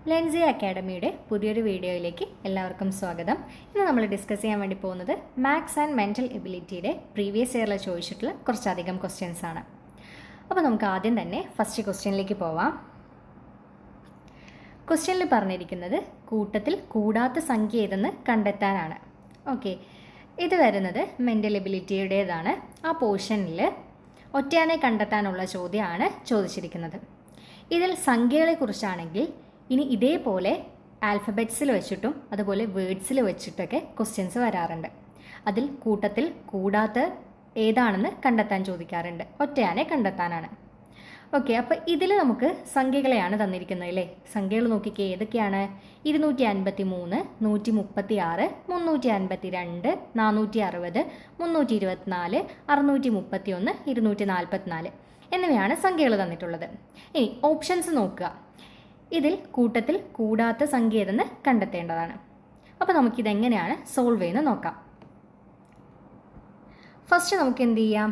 ലെൻസി അക്കാഡമിയുടെ പുതിയൊരു വീഡിയോയിലേക്ക് എല്ലാവർക്കും സ്വാഗതം. ഇന്ന് നമ്മൾ ഡിസ്കസ് ചെയ്യാൻ വേണ്ടി പോകുന്നത് മാത്സ് ആൻഡ് മെൻ്റൽ എബിലിറ്റിയുടെ പ്രീവിയസ് ഇയറിൽ ചോദിച്ചിട്ടുള്ള കുറച്ചധികം ക്വസ്റ്റ്യൻസ് ആണ്. അപ്പോൾ നമുക്ക് ആദ്യം തന്നെ ഫസ്റ്റ് ക്വസ്റ്റ്യനിലേക്ക് പോവാം. ക്വസ്റ്റ്യനിൽ പറഞ്ഞിരിക്കുന്നത് കൂട്ടത്തിൽ കൂടാത്ത സംഖ്യ ഏതെന്ന് കണ്ടെത്താനാണ്. ഓക്കെ, ഇത് വരുന്നത് മെൻ്റൽ എബിലിറ്റിയുടേതാണ്. ആ പോർഷനിൽ ഒറ്റയാനെ കണ്ടെത്താനുള്ള ചോദ്യമാണ് ചോദിച്ചിരിക്കുന്നത്. ഇതിൽ സംഖ്യകളെക്കുറിച്ചാണെങ്കിൽ ഇനി ഇതേപോലെ ആൽഫബറ്റ്സിൽ വെച്ചിട്ടും അതുപോലെ വേർഡ്സിൽ വെച്ചിട്ടൊക്കെ ക്വസ്റ്റ്യൻസ് വരാറുണ്ട്. അതിൽ കൂട്ടത്തിൽ കൂടാത്ത ഏതാണെന്ന് കണ്ടെത്താൻ ചോദിക്കാറുണ്ട്. ഒറ്റയാനെ കണ്ടെത്താനാണ്. ഓക്കെ, അപ്പോൾ ഇതിൽ നമുക്ക് സംഖ്യകളെയാണ് തന്നിരിക്കുന്നത് അല്ലേ. സംഖ്യകൾ നോക്കിക്കേ, ഏതൊക്കെയാണ്? 253, 136, 352, 460, 324, 631, 244 എന്നിവയാണ് സംഖ്യകൾ തന്നിട്ടുള്ളത്. ഇനി ഓപ്ഷൻസ് നോക്കുക. ഇതിൽ കൂട്ടത്തിൽ കൂടാത്ത സംഖ്യ ഏതെന്ന് കണ്ടെത്തേണ്ടതാണ്. അപ്പോൾ നമുക്കിതെങ്ങനെയാണ് സോൾവ് ചെയ്യുന്നത് നോക്കാം. ഫസ്റ്റ് നമുക്ക് എന്ത് ചെയ്യാം?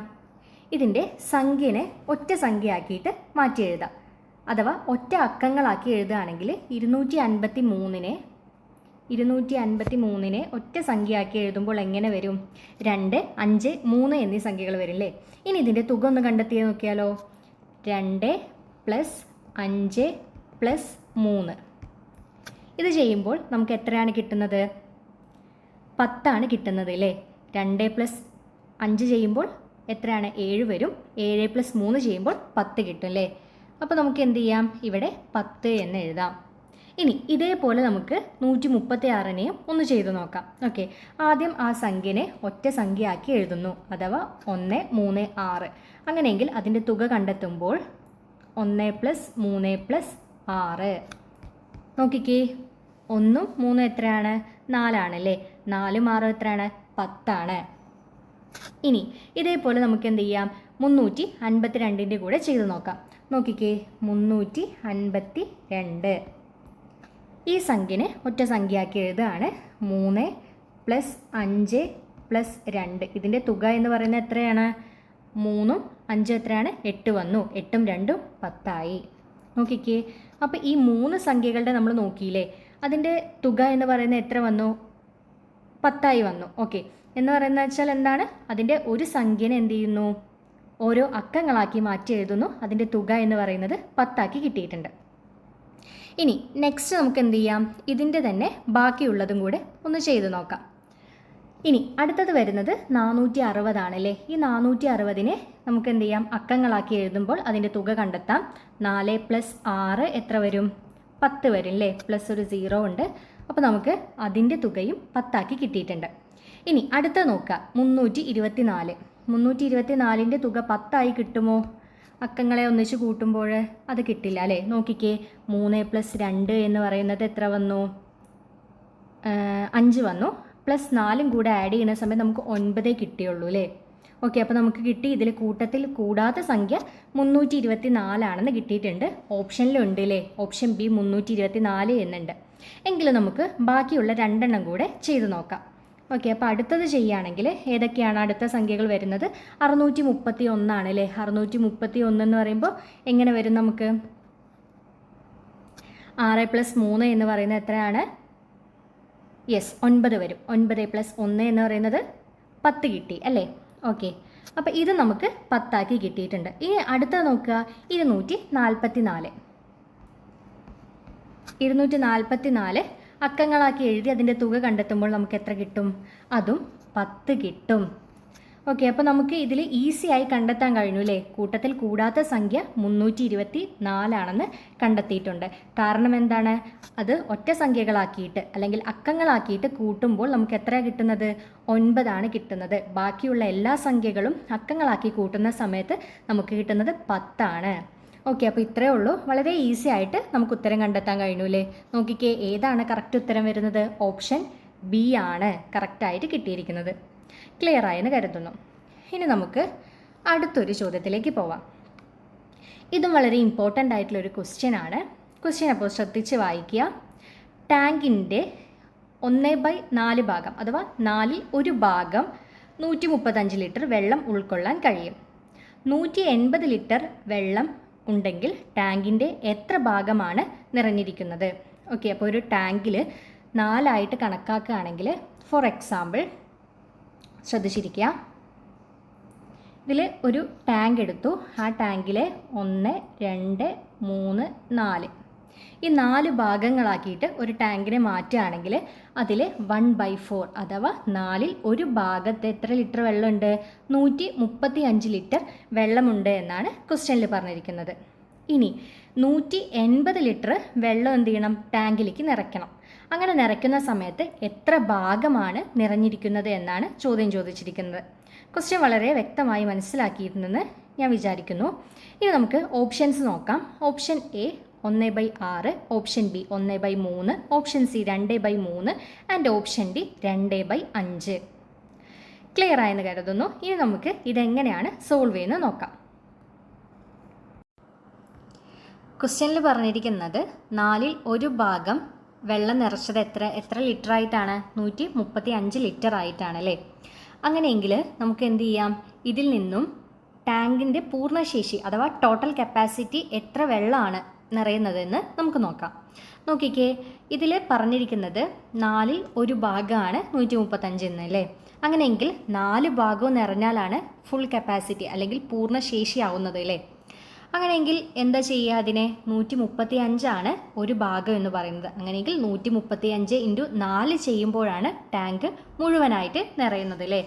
ഇതിൻ്റെ സംഖ്യനെ ഒറ്റ സംഖ്യയാക്കിയിട്ട് മാറ്റി എഴുതാം. അഥവാ ഒറ്റ അക്കങ്ങളാക്കി എഴുതുകയാണെങ്കിൽ 253 ഒറ്റ സംഖ്യയാക്കി എഴുതുമ്പോൾ എങ്ങനെ വരും? 2, 5, 3 എന്നീ സംഖ്യകൾ വരില്ലേ. ഇനി ഇതിൻ്റെ തുക ഒന്ന് കണ്ടെത്തി നോക്കിയാലോ. 2 + 5 + 3. ഇത് ചെയ്യുമ്പോൾ നമുക്ക് എത്രയാണ് കിട്ടുന്നത്? 10 കിട്ടുന്നത് അല്ലേ. 2 + 5 ചെയ്യുമ്പോൾ എത്രയാണ്? 7 വരും. 7 + 3 ചെയ്യുമ്പോൾ 10 കിട്ടും അല്ലേ. അപ്പോൾ നമുക്ക് എന്ത് ചെയ്യാം? ഇവിടെ 10 എന്ന് എഴുതാം. ഇനി ഇതേപോലെ നമുക്ക് 136നെയും ഒന്ന് ചെയ്തു നോക്കാം. ഓക്കെ, ആദ്യം ആ സംഖ്യനെ ഒറ്റ സംഖ്യയാക്കി എഴുതുന്നു. അഥവാ 1, 3, 6. അങ്ങനെയെങ്കിൽ അതിൻ്റെ തുക കണ്ടെത്തുമ്പോൾ 1 + 3 + 6. നോക്കിക്കേ, 1ഉം 3ഉം എത്രയാണ്? 4 ആണല്ലേ. 4ഉം 6ഉം എത്രയാണ്? 10. ഇനി ഇതേപോലെ നമുക്ക് എന്ത് ചെയ്യാം? 352ൻ്റെ കൂടെ ചെയ്ത് നോക്കാം. നോക്കിക്കേ, 352. ഈ സംഖ്യനെ ഒറ്റ സംഖ്യയാക്കി എഴുതുകയാണ്. 3 + 5 + 2. ഇതിൻ്റെ തുക എന്ന് പറയുന്നത് എത്രയാണ്? 3ഉം 5ഉം എത്രയാണ്? 8 വന്നു. 8ഉം 2ഉം 10. നോക്കിക്കേ, അപ്പോൾ ഈ 3 സംഖ്യകളുടെ നമ്മൾ നോക്കിയില്ലേ, അതിൻ്റെ തുക എന്ന് പറയുന്നത് എത്ര വന്നു? 10 വന്നു. ഓക്കെ, എന്ന് പറയുന്നത് വെച്ചാൽ എന്താണ്? അതിൻ്റെ ഒരു സംഖ്യനെ എന്ത് ചെയ്യുന്നു? ഓരോ അക്കങ്ങളാക്കി മാറ്റി എഴുതുന്നു. അതിൻ്റെ തുക എന്ന് പറയുന്നത് 10 കിട്ടിയിട്ടുണ്ട്. ഇനി നെക്സ്റ്റ് നമുക്ക് എന്ത് ചെയ്യാം? ഇതിൻ്റെ തന്നെ ബാക്കിയുള്ളതും കൂടെ ഒന്ന് ചെയ്തു നോക്കാം. ഇനി അടുത്തത് വരുന്നത് 460 ആണല്ലേ. ഈ 460നെ നമുക്ക് എന്ത് ചെയ്യാം? അക്കങ്ങളാക്കി എഴുതുമ്പോൾ അതിൻ്റെ തുക കണ്ടെത്താം. 4 + 6 എത്ര വരും? 10 വരും അല്ലേ. പ്ലസ് ഒരു 0 ഉണ്ട്. അപ്പോൾ നമുക്ക് അതിൻ്റെ തുകയും 10 കിട്ടിയിട്ടുണ്ട്. ഇനി അടുത്തത് നോക്കുക. 324ൻ്റെ തുക 10 കിട്ടുമോ? അക്കങ്ങളെ ഒന്നിച്ച് കൂട്ടുമ്പോൾ അത് കിട്ടില്ല അല്ലേ. നോക്കിക്കേ, 3 + 2 എന്ന് പറയുന്നത് എത്ര വന്നു? 5 വന്നു. പ്ലസ് 4ഉം കൂടെ ആഡ് ചെയ്യുന്ന സമയത്ത് നമുക്ക് 9 കിട്ടിയുള്ളൂ അല്ലേ. ഓക്കെ, അപ്പോൾ നമുക്ക് കിട്ടി. ഇതിൽ കൂട്ടത്തിൽ കൂടാത്ത സംഖ്യ 324 കിട്ടിയിട്ടുണ്ട്. ഓപ്ഷനിലുണ്ട് അല്ലേ. ഓപ്ഷൻ ബി 324 എന്നുണ്ട്. എങ്കിലും നമുക്ക് ബാക്കിയുള്ള 2 കൂടെ ചെയ്ത് നോക്കാം. ഓക്കെ, അപ്പോൾ അടുത്തത് ചെയ്യുകയാണെങ്കിൽ ഏതൊക്കെയാണ് അടുത്ത സംഖ്യകൾ വരുന്നത്? 631 ആണ് അല്ലേ. 631 എന്ന് പറയുമ്പോൾ എങ്ങനെ വരും നമുക്ക്? 6 + 3 എന്ന് പറയുന്നത് എത്രയാണ്? യെസ്, 9 വരും. 9 + 1 എന്ന് പറയുന്നത് 10 കിട്ടി അല്ലേ. ഓക്കെ, അപ്പോൾ ഇത് നമുക്ക് 10 കിട്ടിയിട്ടുണ്ട്. ഇനി അടുത്തത് നോക്കുക. 244 അക്കങ്ങളാക്കി എഴുതി അതിൻ്റെ തുക കണ്ടെത്തുമ്പോൾ നമുക്ക് എത്ര കിട്ടും? അതും 10 കിട്ടും. ഓക്കെ, അപ്പോൾ നമുക്ക് ഇതിൽ ഈസിയായി കണ്ടെത്താൻ കഴിഞ്ഞു അല്ലേ. കൂട്ടത്തിൽ കൂടാത്ത സംഖ്യ 324 കണ്ടെത്തിയിട്ടുണ്ട്. കാരണം എന്താണ്? അത് ഒറ്റ സംഖ്യകളാക്കിയിട്ട് അല്ലെങ്കിൽ അക്കങ്ങളാക്കിയിട്ട് കൂട്ടുമ്പോൾ നമുക്ക് എത്ര കിട്ടുന്നത്? 9 കിട്ടുന്നത്. ബാക്കിയുള്ള എല്ലാ സംഖ്യകളും അക്കങ്ങളാക്കി കൂട്ടുന്ന സമയത്ത് നമുക്ക് കിട്ടുന്നത് 10. ഓക്കെ, അപ്പോൾ ഇത്രയേ ഉള്ളൂ. വളരെ ഈസി ആയിട്ട് നമുക്ക് ഉത്തരം കണ്ടെത്താൻ കഴിഞ്ഞു അല്ലേ. നോക്കിക്കേ, ഏതാണ് കറക്റ്റ് ഉത്തരം വരുന്നത്? ഓപ്ഷൻ ബി ആണ് കറക്റ്റായിട്ട് കിട്ടിയിരിക്കുന്നത്. ക്ലിയർ ആയെന്ന് കരുതുന്നു. ഇനി നമുക്ക് അടുത്തൊരു ചോദ്യത്തിലേക്ക് പോവാം. ഇതും വളരെ ഇമ്പോർട്ടൻ്റ് ആയിട്ടുള്ളൊരു ക്വസ്റ്റ്യൻ ആണ്. ക്വസ്റ്റ്യൻ അപ്പോൾ ശ്രദ്ധിച്ച് വായിക്കുക. ടാങ്കിൻ്റെ 1/4 ഭാഗം അഥവാ 4ൽ 1 ഭാഗം 135 ലിറ്റർ വെള്ളം ഉൾക്കൊള്ളാൻ കഴിയും. 180 ലിറ്റർ വെള്ളം ഉണ്ടെങ്കിൽ ടാങ്കിൻ്റെ എത്ര ഭാഗമാണ് നിറഞ്ഞിരിക്കുന്നത്? ഓക്കെ, അപ്പോൾ ഒരു ടാങ്കിൽ 4 കണക്കാക്കുകയാണെങ്കിൽ ഫോർ എക്സാമ്പിൾ ശ്രദ്ധിച്ചിരിക്കുക, ഇതിൽ ഒരു ടാങ്ക് എടുത്തു. ആ ടാങ്കിൽ 1, 2, 3, 4 ഈ 4 ഭാഗങ്ങളാക്കിയിട്ട് ഒരു ടാങ്കിനെ മാറ്റുകയാണെങ്കിൽ അതിൽ 1/4 അഥവാ 4ൽ 1 ഭാഗത്ത് എത്ര ലിറ്റർ വെള്ളമുണ്ട്? 135 ലിറ്റർ വെള്ളമുണ്ട് എന്നാണ് ക്വസ്റ്റ്യനിൽ പറഞ്ഞിരിക്കുന്നത്. ഇനി 180 ലിറ്റർ വെള്ളം എന്ത് ചെയ്യണം? ടാങ്കിലേക്ക് നിറയ്ക്കണം. അങ്ങനെ നിറയ്ക്കുന്ന സമയത്ത് എത്ര ഭാഗമാണ് നിറഞ്ഞിരിക്കുന്നത് എന്നാണ് ചോദ്യം ചോദിച്ചിരിക്കുന്നത്. ക്വസ്റ്റ്യൻ വളരെ വ്യക്തമായി മനസ്സിലാക്കിയിട്ടുണ്ടെന്ന് ഞാൻ വിചാരിക്കുന്നു. ഇനി നമുക്ക് ഓപ്ഷൻസ് നോക്കാം. Option A 1/6, option B 1/3, option C 2/3 and option D 2/5. Clear ആയെന്ന് കരുതുന്നു. ഇനി നമുക്ക് ഇതെങ്ങനെയാണ് സോൾവ് ചെയ്യുന്നത് നോക്കാം. ക്വസ്റ്റ്യനിൽ പറഞ്ഞിരിക്കുന്നത് 4ൽ 1 ഭാഗം വെള്ളം നിറച്ചത് എത്ര ലിറ്റർ ആയിട്ടാണ്? 135 ലിറ്റർ ആയിട്ടാണ് അല്ലേ? അങ്ങനെയെങ്കിൽ നമുക്ക് എന്ത് ചെയ്യാം? ഇതിൽ നിന്നും ടാങ്കിൻ്റെ പൂർണ്ണശേഷി അഥവാ ടോട്ടൽ കപ്പാസിറ്റി എത്ര വെള്ളമാണ് നിറയുന്നതെന്ന് നമുക്ക് നോക്കാം. നോക്കിക്കേ, ഇതിൽ പറഞ്ഞിരിക്കുന്നത് 4ൽ 1 ഭാഗമാണ് 135 എന്നല്ലേ? അങ്ങനെയെങ്കിൽ 4 ഭാഗവും നിറഞ്ഞാലാണ് ഫുൾ കപ്പാസിറ്റി അല്ലെങ്കിൽ പൂർണ്ണശേഷി ആവുന്നത് അല്ലേ? അങ്ങനെയെങ്കിൽ എന്താ ചെയ്യുക? അതിനെ 135 ഒരു ഭാഗം എന്ന് പറയുന്നത്. അങ്ങനെയെങ്കിൽ 135 × 4 ചെയ്യുമ്പോഴാണ് ടാങ്ക് മുഴുവനായിട്ട് നിറയുന്നത് അല്ലേ?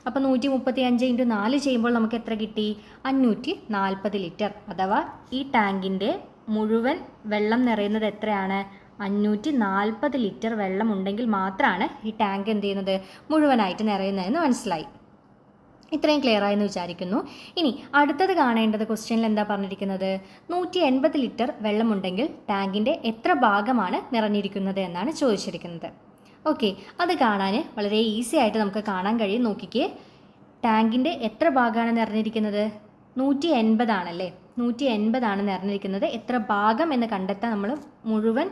അപ്പോൾ 135 × 4 ചെയ്യുമ്പോൾ നമുക്ക് എത്ര കിട്ടി? 540 ലിറ്റർ. അഥവാ ഈ ടാങ്കിൻ്റെ മുഴുവൻ വെള്ളം നിറയുന്നത് എത്രയാണ്? 540 ലിറ്റർ വെള്ളം ഉണ്ടെങ്കിൽ മാത്രമാണ് ഈ ടാങ്ക് എന്ത് ചെയ്യുന്നത്? മുഴുവനായിട്ട് നിറയുന്നതെന്ന് മനസ്സിലായി. ഇത്രയും ക്ലിയർ ആയെന്ന് വിചാരിക്കുന്നു. ഇനി അടുത്തത് കാണേണ്ടത് ക്വസ്റ്റ്യനിൽ എന്താ പറഞ്ഞിരിക്കുന്നത്? 180 ലിറ്റർ വെള്ളമുണ്ടെങ്കിൽ ടാങ്കിൻ്റെ എത്ര ഭാഗമാണ് നിറഞ്ഞിരിക്കുന്നത് എന്നാണ് ചോദിച്ചിരിക്കുന്നത്. ഓക്കെ, അത് കാണാൻ വളരെ ഈസി ആയിട്ട് നമുക്ക് കാണാൻ കഴിയും. നോക്കിക്കേ, ടാങ്കിൻ്റെ എത്ര ഭാഗമാണ് നിറഞ്ഞിരിക്കുന്നത്? 180 ആണല്ലേ? 180 ആണ് നിറഞ്ഞിരിക്കുന്നത്. എത്ര ഭാഗം എന്ന് കണ്ടെത്താൻ നമ്മൾ മുഴുവൻ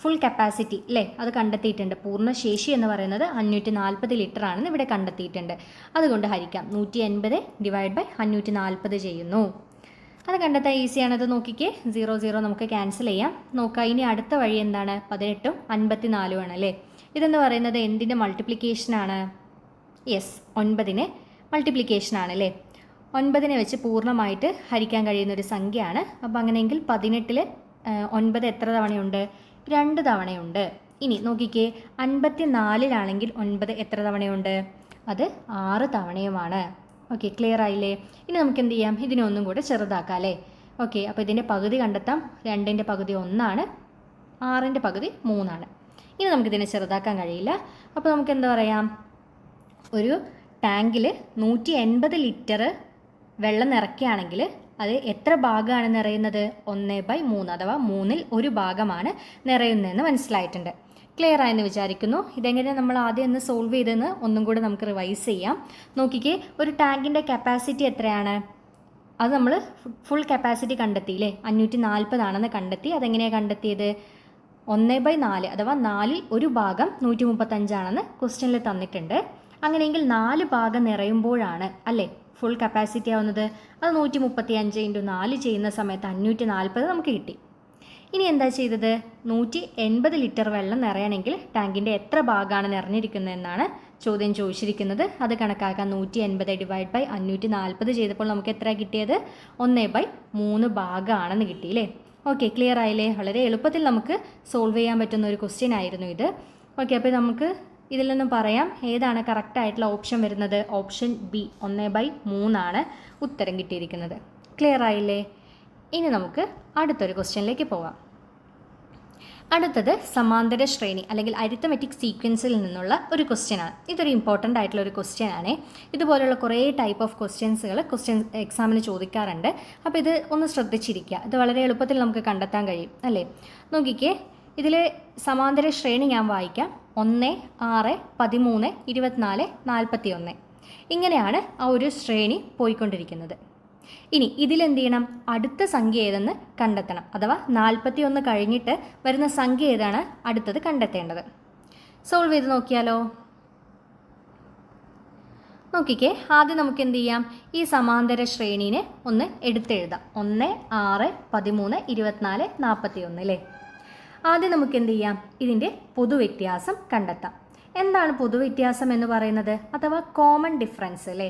ഫുൾ കപ്പാസിറ്റി അല്ലേ അത് കണ്ടെത്തിയിട്ടുണ്ട്. പൂർണ്ണശേഷി എന്ന് പറയുന്നത് 540 ലിറ്റർ ആണെന്ന് ഇവിടെ കണ്ടെത്തിയിട്ടുണ്ട്. അതുകൊണ്ട് ഹരിക്കാം. 180 / 540 ചെയ്യുന്നു. അത് കണ്ടെത്താൻ ഈസിയാണത്. നോക്കിക്കേ, 0 നമുക്ക് ക്യാൻസൽ ചെയ്യാം. നോക്കാം, ഇനി അടുത്ത വഴി എന്താണ്? 18 54 ആണ് അല്ലേ? ഇതെന്ന് പറയുന്നത് എന്തിൻ്റെ മൾട്ടിപ്ലിക്കേഷനാണ്? യെസ്, 9 മൾട്ടിപ്ലിക്കേഷനാണ് അല്ലേ? 9 വെച്ച് പൂർണ്ണമായിട്ട് ഹരിക്കാൻ കഴിയുന്നൊരു സംഖ്യയാണ്. അപ്പോൾ അങ്ങനെയെങ്കിൽ 18ൽ 9 എത്ര തവണയുണ്ട്? 2 തവണയുണ്ട്. ഇനി നോക്കിക്കേ, 54ലാണെങ്കിൽ 9 എത്ര തവണയുണ്ട്? അത് 6 തവണയുമാണ്. ഓക്കെ, ക്ലിയർ ആയില്ലേ? ഇനി നമുക്ക് എന്ത് ചെയ്യാം? ഇതിനെ ഒന്നും കൂടെ ചെറുതാക്കാം അല്ലേ? ഓക്കെ, അപ്പോൾ ഇതിൻ്റെ പകുതി കണ്ടെത്താം. 2ൻ്റെ പകുതി 1 ആണ്, 6ൻ്റെ പകുതി 3 ആണ്. ഇനി നമുക്കിതിനെ ചെറുതാക്കാൻ കഴിയില്ല. അപ്പോൾ നമുക്ക് എന്താ പറയാം? ഒരു ടാങ്കിൽ 180 ലിറ്റർ വെള്ളം നിറയ്ക്കുകയാണെങ്കിൽ അത് എത്ര ഭാഗമാണ് നിറയുന്നത്? 1/3 അഥവാ 3ൽ 1 ഭാഗമാണ് നിറയുന്നതെന്ന് മനസ്സിലായിട്ടുണ്ട്. ക്ലിയർ ആയെന്ന് വിചാരിക്കുന്നു. ഇതെങ്ങനെ നമ്മൾ ആദ്യം ഒന്ന് സോൾവ് ചെയ്തെന്ന് ഒന്നും കൂടെ നമുക്ക് റിവൈസ് ചെയ്യാം. നോക്കിക്കേ, ഒരു ടാങ്കിൻ്റെ കപ്പാസിറ്റി എത്രയാണ്? അത് നമ്മൾ ഫുൾ കപ്പാസിറ്റി കണ്ടെത്തിയില്ലേ? 540 ആണെന്ന് കണ്ടെത്തി. അതെങ്ങനെയാണ് കണ്ടെത്തിയത്? 1/4 അഥവാ 4ൽ 1 ഭാഗം 135 ആണെന്ന് ക്വസ്റ്റ്യനിൽ തന്നിട്ടുണ്ട്. അങ്ങനെയെങ്കിൽ 4 ഭാഗം നിറയുമ്പോഴാണ് അല്ലേ ഫുൾ കപ്പാസിറ്റി ആവുന്നത്? അത് 135 × 4 ചെയ്യുന്ന സമയത്ത് 540 നമുക്ക് കിട്ടി. ഇനി എന്താ ചെയ്തത്? 180 ലിറ്റർ വെള്ളം നിറയണമെങ്കിൽ ടാങ്കിൻ്റെ എത്ര ഭാഗമാണ് നിറഞ്ഞിരിക്കുന്നതെന്നാണ് ചോദ്യം ചോദിച്ചിരിക്കുന്നത്. അത് കണക്കാക്കാൻ 180 / 540 ചെയ്തപ്പോൾ നമുക്ക് എത്ര കിട്ടിയത്? 1/3 ഭാഗമാണെന്ന് കിട്ടിയില്ലേ? ഓക്കെ, ക്ലിയർ ആയില്ലേ? വളരെ എളുപ്പത്തിൽ നമുക്ക് സോൾവ് ചെയ്യാൻ പറ്റുന്ന ഒരു ക്വസ്റ്റ്യൻ ആയിരുന്നു ഇത്. ഓക്കെ, അപ്പോൾ നമുക്ക് ഇതിൽ നിന്നും പറയാം ഏതാണ് കറക്റ്റ് ആയിട്ടുള്ള ഓപ്ഷൻ വരുന്നത്? ഓപ്ഷൻ ബി 1/3 ആണ് ഉത്തരം കിട്ടിയിരിക്കുന്നത്. ക്ലിയർ ആയില്ലേ? ഇനി നമുക്ക് അടുത്തൊരു ക്വസ്റ്റ്യനിലേക്ക് പോകാം. അടുത്തത് സമാന്തര ശ്രേണി അല്ലെങ്കിൽ അരിത്തമെറ്റിക് സീക്വൻസിൽ നിന്നുള്ള ഒരു ക്വസ്റ്റ്യനാണ്. ഇതൊരു ഇമ്പോർട്ടൻ്റ് ആയിട്ടുള്ള ഒരു ക്വസ്റ്റ്യൻ ആണ്. ഇതുപോലുള്ള കുറേ ടൈപ്പ് ഓഫ് ക്വസ്റ്റ്യൻ എക്സാമിന് ചോദിക്കാറുണ്ട്. അപ്പോൾ ഇത് ഒന്ന് ശ്രദ്ധിച്ചിരിക്കുക. ഇത് വളരെ എളുപ്പത്തിൽ നമുക്ക് കണ്ടെത്താൻ കഴിയും അല്ലേ? നോക്കിക്കേ, ഇതിൽ സമാന്തര ശ്രേണി ഞാൻ വായിക്കാം. 1, 6, 13, 24, 41 ഇങ്ങനെയാണ് ആ ഒരു ശ്രേണി പോയിക്കൊണ്ടിരിക്കുന്നത്. ഇനി ഇതിലെന്ത് ചെയ്യണം? അടുത്ത സംഖ്യ ഏതെന്ന് കണ്ടെത്തണം. അഥവാ 41 കഴിഞ്ഞിട്ട് വരുന്ന സംഖ്യ ഏതാണ് അടുത്തത് കണ്ടെത്തേണ്ടത്. സോൾവ് ചെയ്ത് നോക്കിയാലോ? നോക്കിക്കേ, ആദ്യം നമുക്ക് എന്ത് ചെയ്യാം? ഈ സമാന്തര ശ്രേണീനെ ഒന്ന് എടുത്തെഴുതാം. 1, 6, 13, 24, 41 അല്ലേ? ആദ്യം നമുക്ക് എന്ത് ചെയ്യാം, ഇതിൻ്റെ പൊതുവ്യത്യാസം കണ്ടെത്താം. എന്താണ് പൊതുവ്യത്യാസം എന്ന് പറയുന്നത്, അഥവാ കോമൺ ഡിഫറൻസ് അല്ലേ?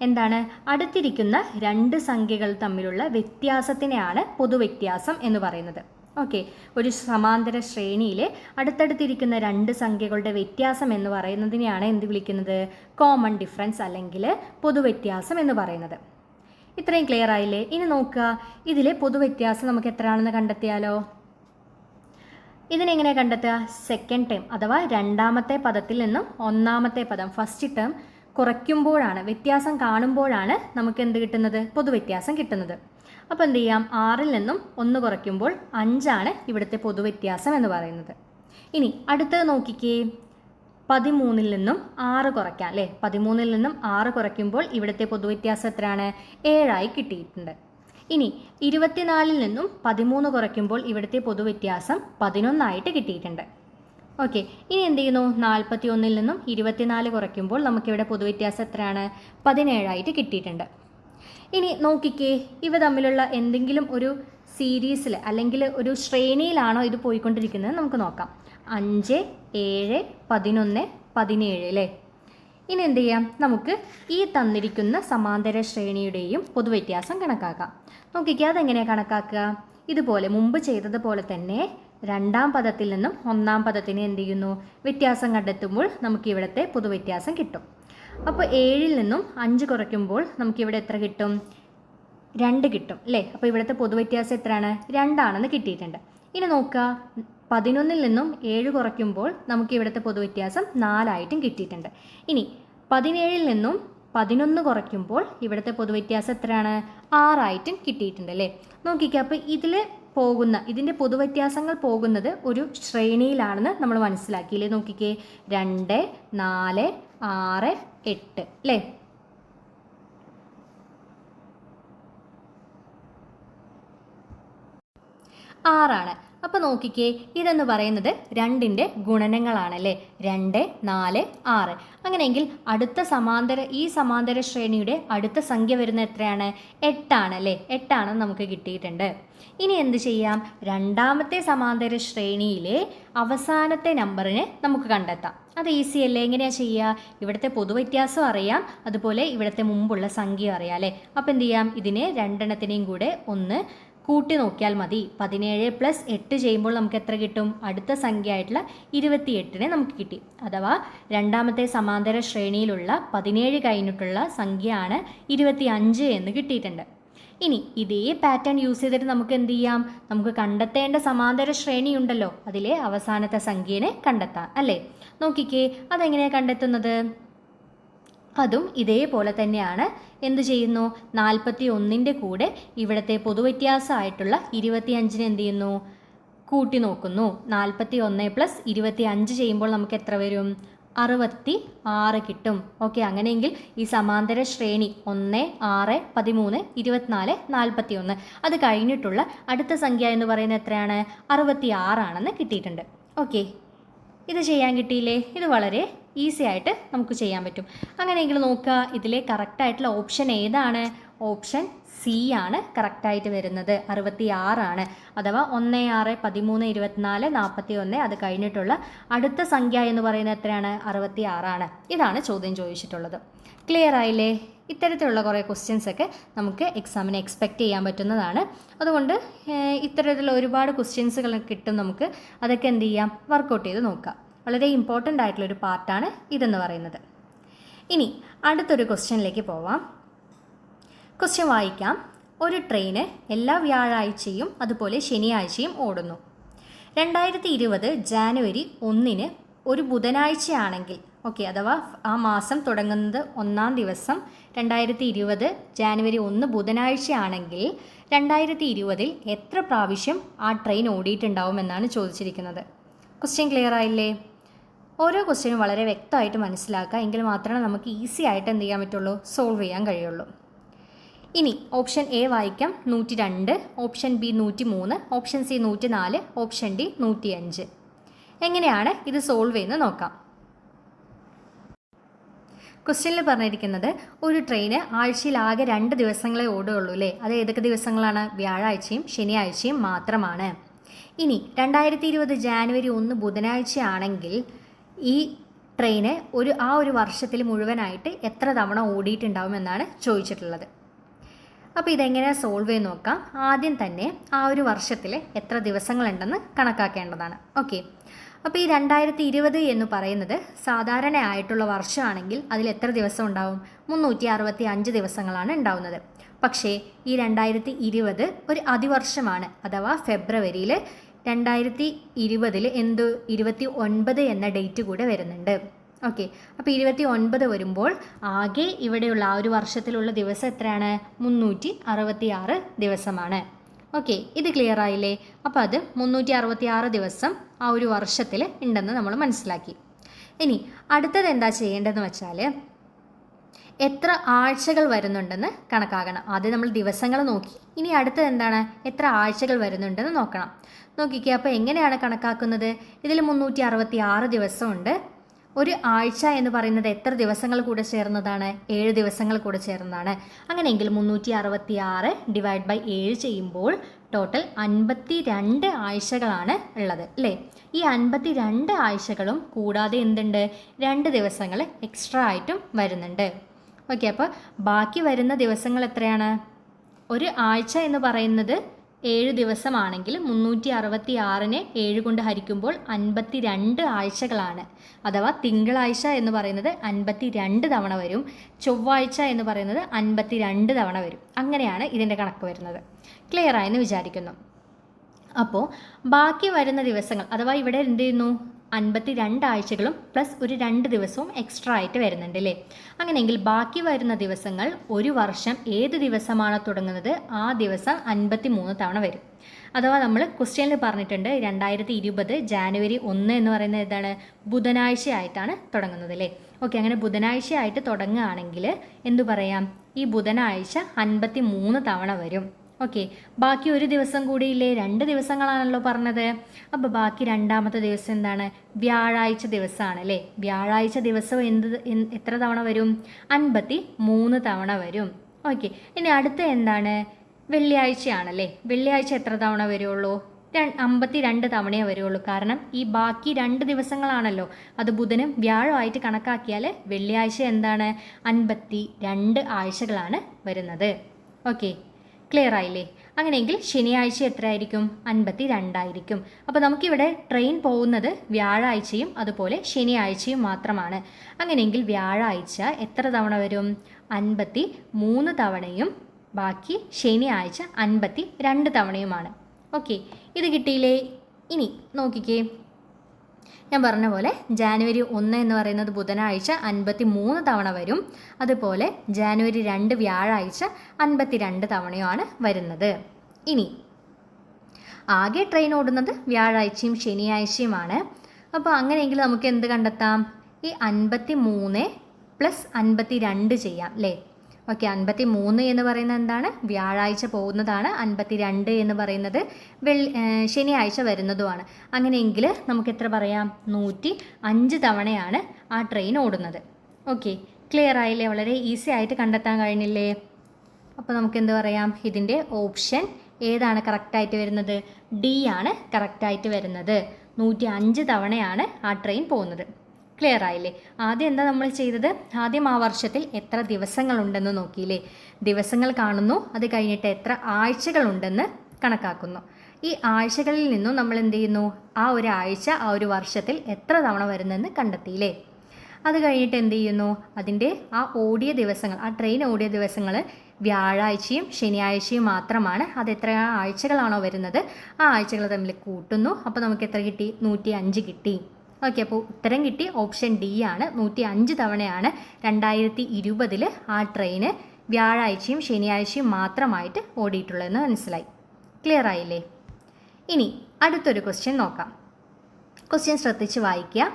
എന്താണ്? അടുത്തിരിക്കുന്ന രണ്ട് സംഖ്യകൾ തമ്മിലുള്ള വ്യത്യാസത്തിനെയാണ് പൊതുവ്യത്യാസം എന്ന് പറയുന്നത്. ഓക്കെ, ഒരു സമാന്തര ശ്രേണിയിലെ അടുത്തടുത്തിരിക്കുന്ന രണ്ട് സംഖ്യകളുടെ വ്യത്യാസം എന്ന് പറയുന്നതിനെയാണ് എന്ത് വിളിക്കുന്നത്? കോമൺ ഡിഫറൻസ് അല്ലെങ്കിൽ പൊതുവ്യത്യാസം എന്ന് പറയുന്നത്. ഇത്രയും ക്ലിയർ ആയില്ലേ? ഇനി നോക്കുക, ഇതിലെ പൊതുവ്യത്യാസം നമുക്ക് എത്രയാണെന്ന് കണ്ടെത്തിയാലോ? ഇതിനെങ്ങനെ കണ്ടെത്തുക? സെക്കൻഡ് ടേം അഥവാ രണ്ടാമത്തെ പദത്തിൽ നിന്നും ഒന്നാമത്തെ പദം ഫസ്റ്റ് ടേം കുറയ്ക്കുമ്പോഴാണ്, വ്യത്യാസം കാണുമ്പോഴാണ് നമുക്ക് എന്ത് കിട്ടുന്നത്? പൊതുവ്യത്യാസം കിട്ടുന്നത്. അപ്പോൾ എന്ത് ചെയ്യാം, 6ൽ നിന്നും 1 കുറയ്ക്കുമ്പോൾ 5 ഇവിടുത്തെ പൊതുവ്യത്യാസം എന്ന് പറയുന്നത്. ഇനി അടുത്തത് നോക്കിക്കേ, 13ൽ നിന്നും 6 കുറയ്ക്കാം അല്ലേ? 13ൽ നിന്നും 6 കുറയ്ക്കുമ്പോൾ ഇവിടുത്തെ പൊതുവ്യത്യാസം എത്രയാണ്? 7 കിട്ടിയിട്ടുണ്ട്. ഇനി 24ൽ നിന്നും 13 കുറയ്ക്കുമ്പോൾ ഇവിടുത്തെ പൊതുവ്യത്യാസം 11 കിട്ടിയിട്ടുണ്ട്. ഓക്കെ, ഇനി എന്ത് ചെയ്യുന്നു? 41ൽ നിന്നും 24 കുറയ്ക്കുമ്പോൾ നമുക്കിവിടെ പൊതുവ്യത്യാസം എത്രയാണ്? 17 കിട്ടിയിട്ടുണ്ട്. ഇനി നോക്കിക്കേ, ഇവ തമ്മിലുള്ള എന്തെങ്കിലും ഒരു സീരീസിൽ അല്ലെങ്കിൽ ഒരു ശ്രേണിയിലാണോ ഇത് പോയിക്കൊണ്ടിരിക്കുന്നത് നമുക്ക് നോക്കാം. 5, 7, 11, 17 അല്ലേ? ഇനി എന്ത് ചെയ്യാം, നമുക്ക് ഈ തന്നിരിക്കുന്ന സമാന്തര ശ്രേണിയുടെയും പൊതുവ്യത്യാസം കണക്കാക്കാം. നോക്കിക്കുക, അതെങ്ങനെയാണ് കണക്കാക്കുക? ഇതുപോലെ മുമ്പ് ചെയ്തതുപോലെ തന്നെ രണ്ടാം പദത്തിൽ നിന്നും ഒന്നാം പദത്തിന് എന്ത് ചെയ്യുന്നു? വ്യത്യാസം കണ്ടെത്തുമ്പോൾ നമുക്ക് ഇവിടുത്തെ പൊതുവ്യത്യാസം കിട്ടും. അപ്പോൾ 7ൽ നിന്നും 5 കുറയ്ക്കുമ്പോൾ നമുക്കിവിടെ എത്ര കിട്ടും? 2 കിട്ടും അല്ലേ? അപ്പോൾ ഇവിടുത്തെ പൊതുവ്യത്യാസം എത്രയാണ്? 2 കിട്ടിയിട്ടുണ്ട്. ഇനി നോക്കുക, 11ൽ നിന്നും 7 കുറയ്ക്കുമ്പോൾ നമുക്ക് ഇവിടുത്തെ പൊതുവ്യത്യാസം 4 കിട്ടിയിട്ടുണ്ട്. ഇനി 17ൽ നിന്നും 11 കുറയ്ക്കുമ്പോൾ ഇവിടുത്തെ പൊതുവ്യത്യാസം എത്രയാണ്? 6 കിട്ടിയിട്ടുണ്ട് അല്ലേ? നോക്കിക്കുക, അപ്പോൾ ഇതിൻ്റെ പൊതുവ്യത്യാസങ്ങൾ പോകുന്നത് ഒരു ശ്രേണിയിലാണെന്ന് നമ്മൾ മനസ്സിലാക്കിയില്ലേ? നോക്കിക്കേ, 2, 4, 6, 8 അല്ലേ? ആറാണ്. അപ്പോൾ നോക്കിക്കേ, ഇതെന്ന് പറയുന്നത് 2ൻ്റെ ഗുണനങ്ങളാണല്ലേ? 2, 4, 6. അങ്ങനെയെങ്കിൽ ഈ സമാന്തര ശ്രേണിയുടെ അടുത്ത സംഖ്യ വരുന്ന എത്രയാണ്? 8 അല്ലേ? 8 നമുക്ക് കിട്ടിയിട്ടുണ്ട്. ഇനി എന്ത് ചെയ്യാം, രണ്ടാമത്തെ സമാന്തര ശ്രേണിയിലെ അവസാനത്തെ നമ്പറിനെ നമുക്ക് കണ്ടെത്താം. അത് ഈസി അല്ലേ? എങ്ങനെയാണ് ചെയ്യുക? ഇവിടുത്തെ പൊതുവ്യത്യാസം അറിയാം, അതുപോലെ ഇവിടുത്തെ മുമ്പുള്ള സംഖ്യ അറിയാം അല്ലേ? അപ്പോൾ എന്ത് ചെയ്യാം, ഇതിനെ രണ്ടെണ്ണത്തിനെയും കൂടെ ഒന്ന് കൂട്ടി നോക്കിയാൽ മതി. 17 + 8 ചെയ്യുമ്പോൾ നമുക്ക് എത്ര കിട്ടും? അടുത്ത സംഖ്യ ആയിട്ടുള്ള 28 നമുക്ക് കിട്ടി. അഥവാ രണ്ടാമത്തെ സമാന്തര ശ്രേണിയിലുള്ള 17 കഴിഞ്ഞിട്ടുള്ള സംഖ്യയാണ് 25 എന്ന് കിട്ടിയിട്ടുണ്ട്. ഇനി ഇതേ പാറ്റേൺ യൂസ് ചെയ്തിട്ട് നമുക്ക് എന്ത് ചെയ്യാം? നമുക്ക് കണ്ടെത്തേണ്ട സമാന്തര ശ്രേണി ഉണ്ടല്ലോ, അതിലെ അവസാനത്തെ സംഖ്യനെ കണ്ടെത്താം അല്ലേ? നോക്കിക്കേ, അതെങ്ങനെയാണ് കണ്ടെത്തുന്നത്? അതും ഇതേപോലെ തന്നെയാണ്. എന്തു ചെയ്യുന്നു? 41ൻ്റെ കൂടെ ഇവിടുത്തെ പൊതുവ്യത്യാസമായിട്ടുള്ള 25 എന്ത് ചെയ്യുന്നു? കൂട്ടി നോക്കുന്നു. 41 + 25 ചെയ്യുമ്പോൾ നമുക്ക് എത്ര വരും? 66 കിട്ടും. ഓക്കെ, അങ്ങനെയെങ്കിൽ ഈ സമാന്തര ശ്രേണി 1, 6, 13, 24, 41 അത് കഴിഞ്ഞിട്ടുള്ള അടുത്ത സംഖ്യ എന്ന് പറയുന്നത് എത്രയാണ്? 66 കിട്ടിയിട്ടുണ്ട്. ഓക്കെ, ഇത് ചെയ്യാൻ കിട്ടിയില്ലേ? ഇത് വളരെ ഈസി ആയിട്ട് നമുക്ക് ചെയ്യാൻ പറ്റും. അങ്ങനെയെങ്കിൽ നോക്കുക, ഇതിലെ കറക്റ്റായിട്ടുള്ള ഓപ്ഷൻ ഏതാണ്? ഓപ്ഷൻ സി ആണ് കറക്റ്റായിട്ട് വരുന്നത്. 66 അഥവാ 1, 6, 13, 24, 41 അത് കഴിഞ്ഞിട്ടുള്ള അടുത്ത സംഖ്യ എന്ന് പറയുന്നത് എത്രയാണ്? 66. ഇതാണ് ചോദ്യം ചോദിച്ചിട്ടുള്ളത്. ക്ലിയർ ആയില്ലേ? ഇത്തരത്തിലുള്ള കുറേ ക്വസ്റ്റ്യൻസ് ഒക്കെ നമുക്ക് എക്സാമിന് എക്സ്പെക്റ്റ് ചെയ്യാൻ പറ്റുന്നതാണ്. അതുകൊണ്ട് ഇത്തരത്തിലുള്ള ഒരുപാട് ക്വസ്റ്റ്യൻസുകൾ കിട്ടും നമുക്ക്. അതൊക്കെ എന്ത് ചെയ്യാം? വർക്കൗട്ട് ചെയ്ത് നോക്കാം. വളരെ ഇമ്പോർട്ടൻ്റ് ആയിട്ടുള്ളൊരു പാർട്ടാണ് ഇതെന്ന് പറയുന്നത്. ഇനി അടുത്തൊരു ക്വസ്റ്റ്യനിലേക്ക് പോവാം. ക്വസ്റ്റ്യൻ വായിക്കാം. ഒരു ട്രെയിന് എല്ലാ വ്യാഴാഴ്ചയും അതുപോലെ ശനിയാഴ്ചയും ഓടുന്നു. 2020 ജാനുവരി 1 ഒരു ബുധനാഴ്ചയാണെങ്കിൽ, ഓക്കെ, അഥവാ ആ മാസം തുടങ്ങുന്നത് 1-ാം ദിവസം 2020 ജാനുവരി 1 ബുധനാഴ്ചയാണെങ്കിൽ 2020 എത്ര പ്രാവശ്യം ആ ട്രെയിൻ ഓടിയിട്ടുണ്ടാവും എന്നാണ് ചോദിച്ചിരിക്കുന്നത്. ക്വസ്റ്റ്യൻ ക്ലിയർ ആയില്ലേ? ഓരോ ക്വസ്റ്റ്യനും വളരെ വ്യക്തമായിട്ട് മനസ്സിലാക്കുക, എങ്കിൽ മാത്രമേ നമുക്ക് ഈസി ആയിട്ട് എന്ത് ചെയ്യാൻ പറ്റുള്ളൂ? സോൾവ് ചെയ്യാൻ കഴിയുള്ളൂ. ഇനി ഓപ്ഷൻ എ വായിക്കാം, 102, option B 103, option C 104, option D 105. എങ്ങനെയാണ് ഇത് സോൾവ് ചെയ്യുന്നത് നോക്കാം. ക്വസ്റ്റ്യനിൽ പറഞ്ഞിരിക്കുന്നത് ഒരു ട്രെയിന് ആഴ്ചയിൽ ആകെ 2 ദിവസങ്ങളെ ഓടുകയുള്ളൂ അല്ലേ? അത് ഏതൊക്കെ ദിവസങ്ങളാണ്? വ്യാഴാഴ്ചയും ശനിയാഴ്ചയും മാത്രമാണ്. ഇനി 2020 ജാനുവരി 1 ബുധനാഴ്ച ആണെങ്കിൽ ഈ ട്രെയിന് ആ ഒരു വർഷത്തിൽ മുഴുവനായിട്ട് എത്ര തവണ ഓടിയിട്ടുണ്ടാവുമെന്നാണ് ചോദിച്ചിട്ടുള്ളത്. അപ്പോൾ ഇതെങ്ങനെയാണ് സോൾവ് ചെയ്ത് നോക്കാം. ആദ്യം തന്നെ ആ ഒരു വർഷത്തിൽ എത്ര ദിവസങ്ങളുണ്ടെന്ന് കണക്കാക്കേണ്ടതാണ്. ഓക്കെ, അപ്പോൾ ഈ 2020 എന്ന് പറയുന്നത് സാധാരണയായിട്ടുള്ള വർഷമാണെങ്കിൽ അതിൽ എത്ര ദിവസം ഉണ്ടാവും? 365 ദിവസങ്ങളാണ് ഉണ്ടാവുന്നത്. പക്ഷേ ഈ 2020 ഒരു അതിവർഷമാണ്. അഥവാ ഫെബ്രുവരിയിൽ 2020 29 എന്ന ഡേറ്റ് കൂടെ വരുന്നുണ്ട്. ഓക്കെ, അപ്പോൾ 29 വരുമ്പോൾ ആകെ ഇവിടെയുള്ള ആ ഒരു വർഷത്തിലുള്ള ദിവസം എത്രയാണ്? 366 ദിവസമാണ്. ഓക്കെ, ഇത് ക്ലിയർ ആയില്ലേ? അപ്പോൾ അത് 366 ദിവസം ആ ഒരു വർഷത്തിൽ ഉണ്ടെന്ന് നമ്മൾ മനസ്സിലാക്കി. ഇനി അടുത്തത് എന്താ ചെയ്യേണ്ടതെന്ന് വെച്ചാൽ എത്ര ആഴ്ചകൾ വരുന്നുണ്ടെന്ന് കണക്കാക്കണം. ആദ്യം നമ്മൾ ദിവസങ്ങൾ നോക്കി, ഇനി അടുത്തത് എന്താണ്? എത്ര ആഴ്ചകൾ വരുന്നുണ്ടെന്ന് നോക്കണം. നോക്കിക്കേ, അപ്പോൾ എങ്ങനെയാണ് കണക്കാക്കുന്നത്? ഇതിൽ 366 ദിവസമുണ്ട്. ഒരു ആഴ്ച എന്ന് പറയുന്നത് എത്ര ദിവസങ്ങൾ കൂടെ ചേർന്നതാണ്? 7 ദിവസങ്ങൾ കൂടെ ചേർന്നതാണ്. അങ്ങനെയെങ്കിൽ 366 ഡിവൈഡ് ബൈ 7 ചെയ്യുമ്പോൾ ടോട്ടൽ 52 ആഴ്ചകളാണ് ഉള്ളത് അല്ലേ? ഈ 52 ആഴ്ചകളും കൂടാതെ എന്തുണ്ട്? 2 ദിവസങ്ങൾ എക്സ്ട്രാ ആയിട്ടും വരുന്നുണ്ട്. ഓക്കെ, അപ്പോൾ ബാക്കി വരുന്ന ദിവസങ്ങൾ എത്രയാണ്? ഒരു ആഴ്ച എന്ന് പറയുന്നത് 7 ദിവസമാണെങ്കിൽ 366നെ 7 കൊണ്ട് ഹരിക്കുമ്പോൾ 52 ആഴ്ചകളാണ്. അഥവാ തിങ്കളാഴ്ച എന്ന് പറയുന്നത് 52 തവണ വരും, ചൊവ്വാഴ്ച എന്ന് പറയുന്നത് 52 തവണ വരും. അങ്ങനെയാണ് ഇതിൻ്റെ കണക്ക് വരുന്നത്. ക്ലിയർ ആയെന്ന് വിചാരിക്കുന്നു. അപ്പോൾ ബാക്കി വരുന്ന ദിവസങ്ങൾ, അഥവാ ഇവിടെ എന്ത് ചെയ്യുന്നു? 52 ആഴ്ചകളും പ്ലസ് ഒരു 2 ദിവസവും എക്സ്ട്രാ ആയിട്ട് വരുന്നുണ്ട് അല്ലേ? അങ്ങനെയെങ്കിൽ ബാക്കി വരുന്ന ദിവസങ്ങൾ ഒരു വർഷം ഏത് ദിവസമാണോ തുടങ്ങുന്നത് ആ ദിവസം 53 തവണ വരും. അഥവാ നമ്മൾ ക്വസ്റ്റ്യനിൽ പറഞ്ഞിട്ടുണ്ട് 2020 ജാനുവരി 1 എന്ന് പറയുന്നത് ഏതാണ്? ബുധനാഴ്ച ആയിട്ടാണ് തുടങ്ങുന്നത് അല്ലേ? ഓക്കെ, അങ്ങനെ ബുധനാഴ്ച ആയിട്ട് തുടങ്ങുകയാണെങ്കിൽ എന്തു പറയാം? ഈ ബുധനാഴ്ച 53 തവണ വരും. ഓക്കെ, ബാക്കി ഒരു ദിവസം കൂടിയില്ലേ? 2 ദിവസങ്ങളാണല്ലോ പറഞ്ഞത്. അപ്പോൾ ബാക്കി രണ്ടാമത്തെ ദിവസം എന്താണ്? വ്യാഴാഴ്ച ദിവസമാണ് അല്ലേ? വ്യാഴാഴ്ച ദിവസം എത്ര തവണ വരും? 53 തവണ വരും. ഓക്കെ, ഇനി അടുത്ത എന്താണ്? വെള്ളിയാഴ്ചയാണല്ലേ? വെള്ളിയാഴ്ച എത്ര തവണ വരുള്ളൂ? 52 തവണയേ വരുള്ളൂ. കാരണം ഈ ബാക്കി 2 ദിവസങ്ങളാണല്ലോ, അത് ബുധനും വ്യാഴമായിട്ട് കണക്കാക്കിയാൽ വെള്ളിയാഴ്ച എന്താണ്? 52 ആഴ്ചകളാണ് വരുന്നത്. ഓക്കെ, ക്ലിയർ ആയില്ലേ? അങ്ങനെയെങ്കിൽ ശനിയാഴ്ച എത്ര ആയിരിക്കും? 52 ആയിരിക്കും. അപ്പോൾ നമുക്കിവിടെ ട്രെയിൻ പോകുന്നത് വ്യാഴാഴ്ചയും അതുപോലെ ശനിയാഴ്ചയും മാത്രമാണ്. അങ്ങനെയെങ്കിൽ വ്യാഴാഴ്ച എത്ര തവണ വരും? 53 തവണയും ബാക്കി ശനിയാഴ്ച 52 തവണയുമാണ്. ഓക്കെ, ഇത് കിട്ടിയില്ലേ? ഇനി നോക്കിക്കേ, ഞാൻ പറഞ്ഞ പോലെ ജാനുവരി 1 എന്ന് പറയുന്നത് ബുധനാഴ്ച 53 തവണ വരും. അതുപോലെ ജാനുവരി 2 വ്യാഴാഴ്ച 52 തവണയുമാണ് വരുന്നത്. ഇനി ആകെ ട്രെയിൻ ഓടുന്നത് വ്യാഴാഴ്ചയും ശനിയാഴ്ചയുമാണ്. അപ്പോൾ അങ്ങനെയെങ്കിൽ നമുക്ക് എന്ത് കണ്ടെത്താം? ഈ 53 പ്ലസ് 52 ചെയ്യാം അല്ലേ? ഓക്കെ, 53 എന്ന് പറയുന്നത് എന്താണ്? വ്യാഴാഴ്ച പോകുന്നതാണ്. 52 എന്ന് പറയുന്നത് ശനിയാഴ്ച വരുന്നതുമാണ്. അങ്ങനെയെങ്കിൽ നമുക്ക് എത്ര പറയാം? 105 തവണയാണ് ആ ട്രെയിൻ ഓടുന്നത്. ഓക്കെ, ക്ലിയർ ആയില്ലേ? വളരെ ഈസി ആയിട്ട് കണ്ടെത്താൻ കഴിഞ്ഞില്ലേ? അപ്പോൾ നമുക്ക് എന്ത് പറയാം? ഇതിൻ്റെ ഓപ്ഷൻ ഏതാണ് കറക്റ്റായിട്ട് വരുന്നത്? ഡി ആണ് കറക്റ്റായിട്ട് വരുന്നത്. 105 തവണയാണ് ആ ട്രെയിൻ പോകുന്നത്. ക്ലിയർ ആയില്ലേ? ആദ്യം എന്താ നമ്മൾ ചെയ്തത്? ആദ്യം ആ വർഷത്തിൽ എത്ര ദിവസങ്ങളുണ്ടെന്ന് നോക്കിയില്ലേ? ദിവസങ്ങൾ കാണുന്നു, അത് കഴിഞ്ഞിട്ട് എത്ര ആഴ്ചകളുണ്ടെന്ന് കണക്കാക്കുന്നു. ഈ ആഴ്ചകളിൽ നിന്നും നമ്മൾ എന്ത് ചെയ്യുന്നു? ആ ഒരു ആഴ്ച ആ ഒരു വർഷത്തിൽ എത്ര തവണ വരുന്നെന്ന് കണ്ടെത്തിയില്ലേ? അത് കഴിഞ്ഞിട്ട് എന്ത് ചെയ്യുന്നു? അതിൻ്റെ ആ ഓടിയ ദിവസങ്ങൾ, ആ ട്രെയിൻ ഓടിയ ദിവസങ്ങൾ വ്യാഴാഴ്ചയും ശനിയാഴ്ചയും മാത്രമാണ്. അത് എത്ര ആഴ്ചകളാണോ വരുന്നത് ആ ആഴ്ചകൾ തമ്മിൽ കൂട്ടുന്നു. അപ്പോൾ നമുക്ക് എത്ര കിട്ടി? 105 കിട്ടി. ഓക്കെ, അപ്പോൾ ഉത്തരം കിട്ടി. ഓപ്ഷൻ ഡി ആണ്. 105 തവണയാണ് 2020 ആ ട്രെയിന് വ്യാഴാഴ്ചയും ശനിയാഴ്ചയും മാത്രമായിട്ട് ഓടിയിട്ടുള്ളതെന്ന് മനസ്സിലായി. ക്ലിയർ ആയില്ലേ? ഇനി അടുത്തൊരു ക്വസ്റ്റ്യൻ നോക്കാം. ക്വസ്റ്റ്യൻ ശ്രദ്ധിച്ച് വായിക്കുക.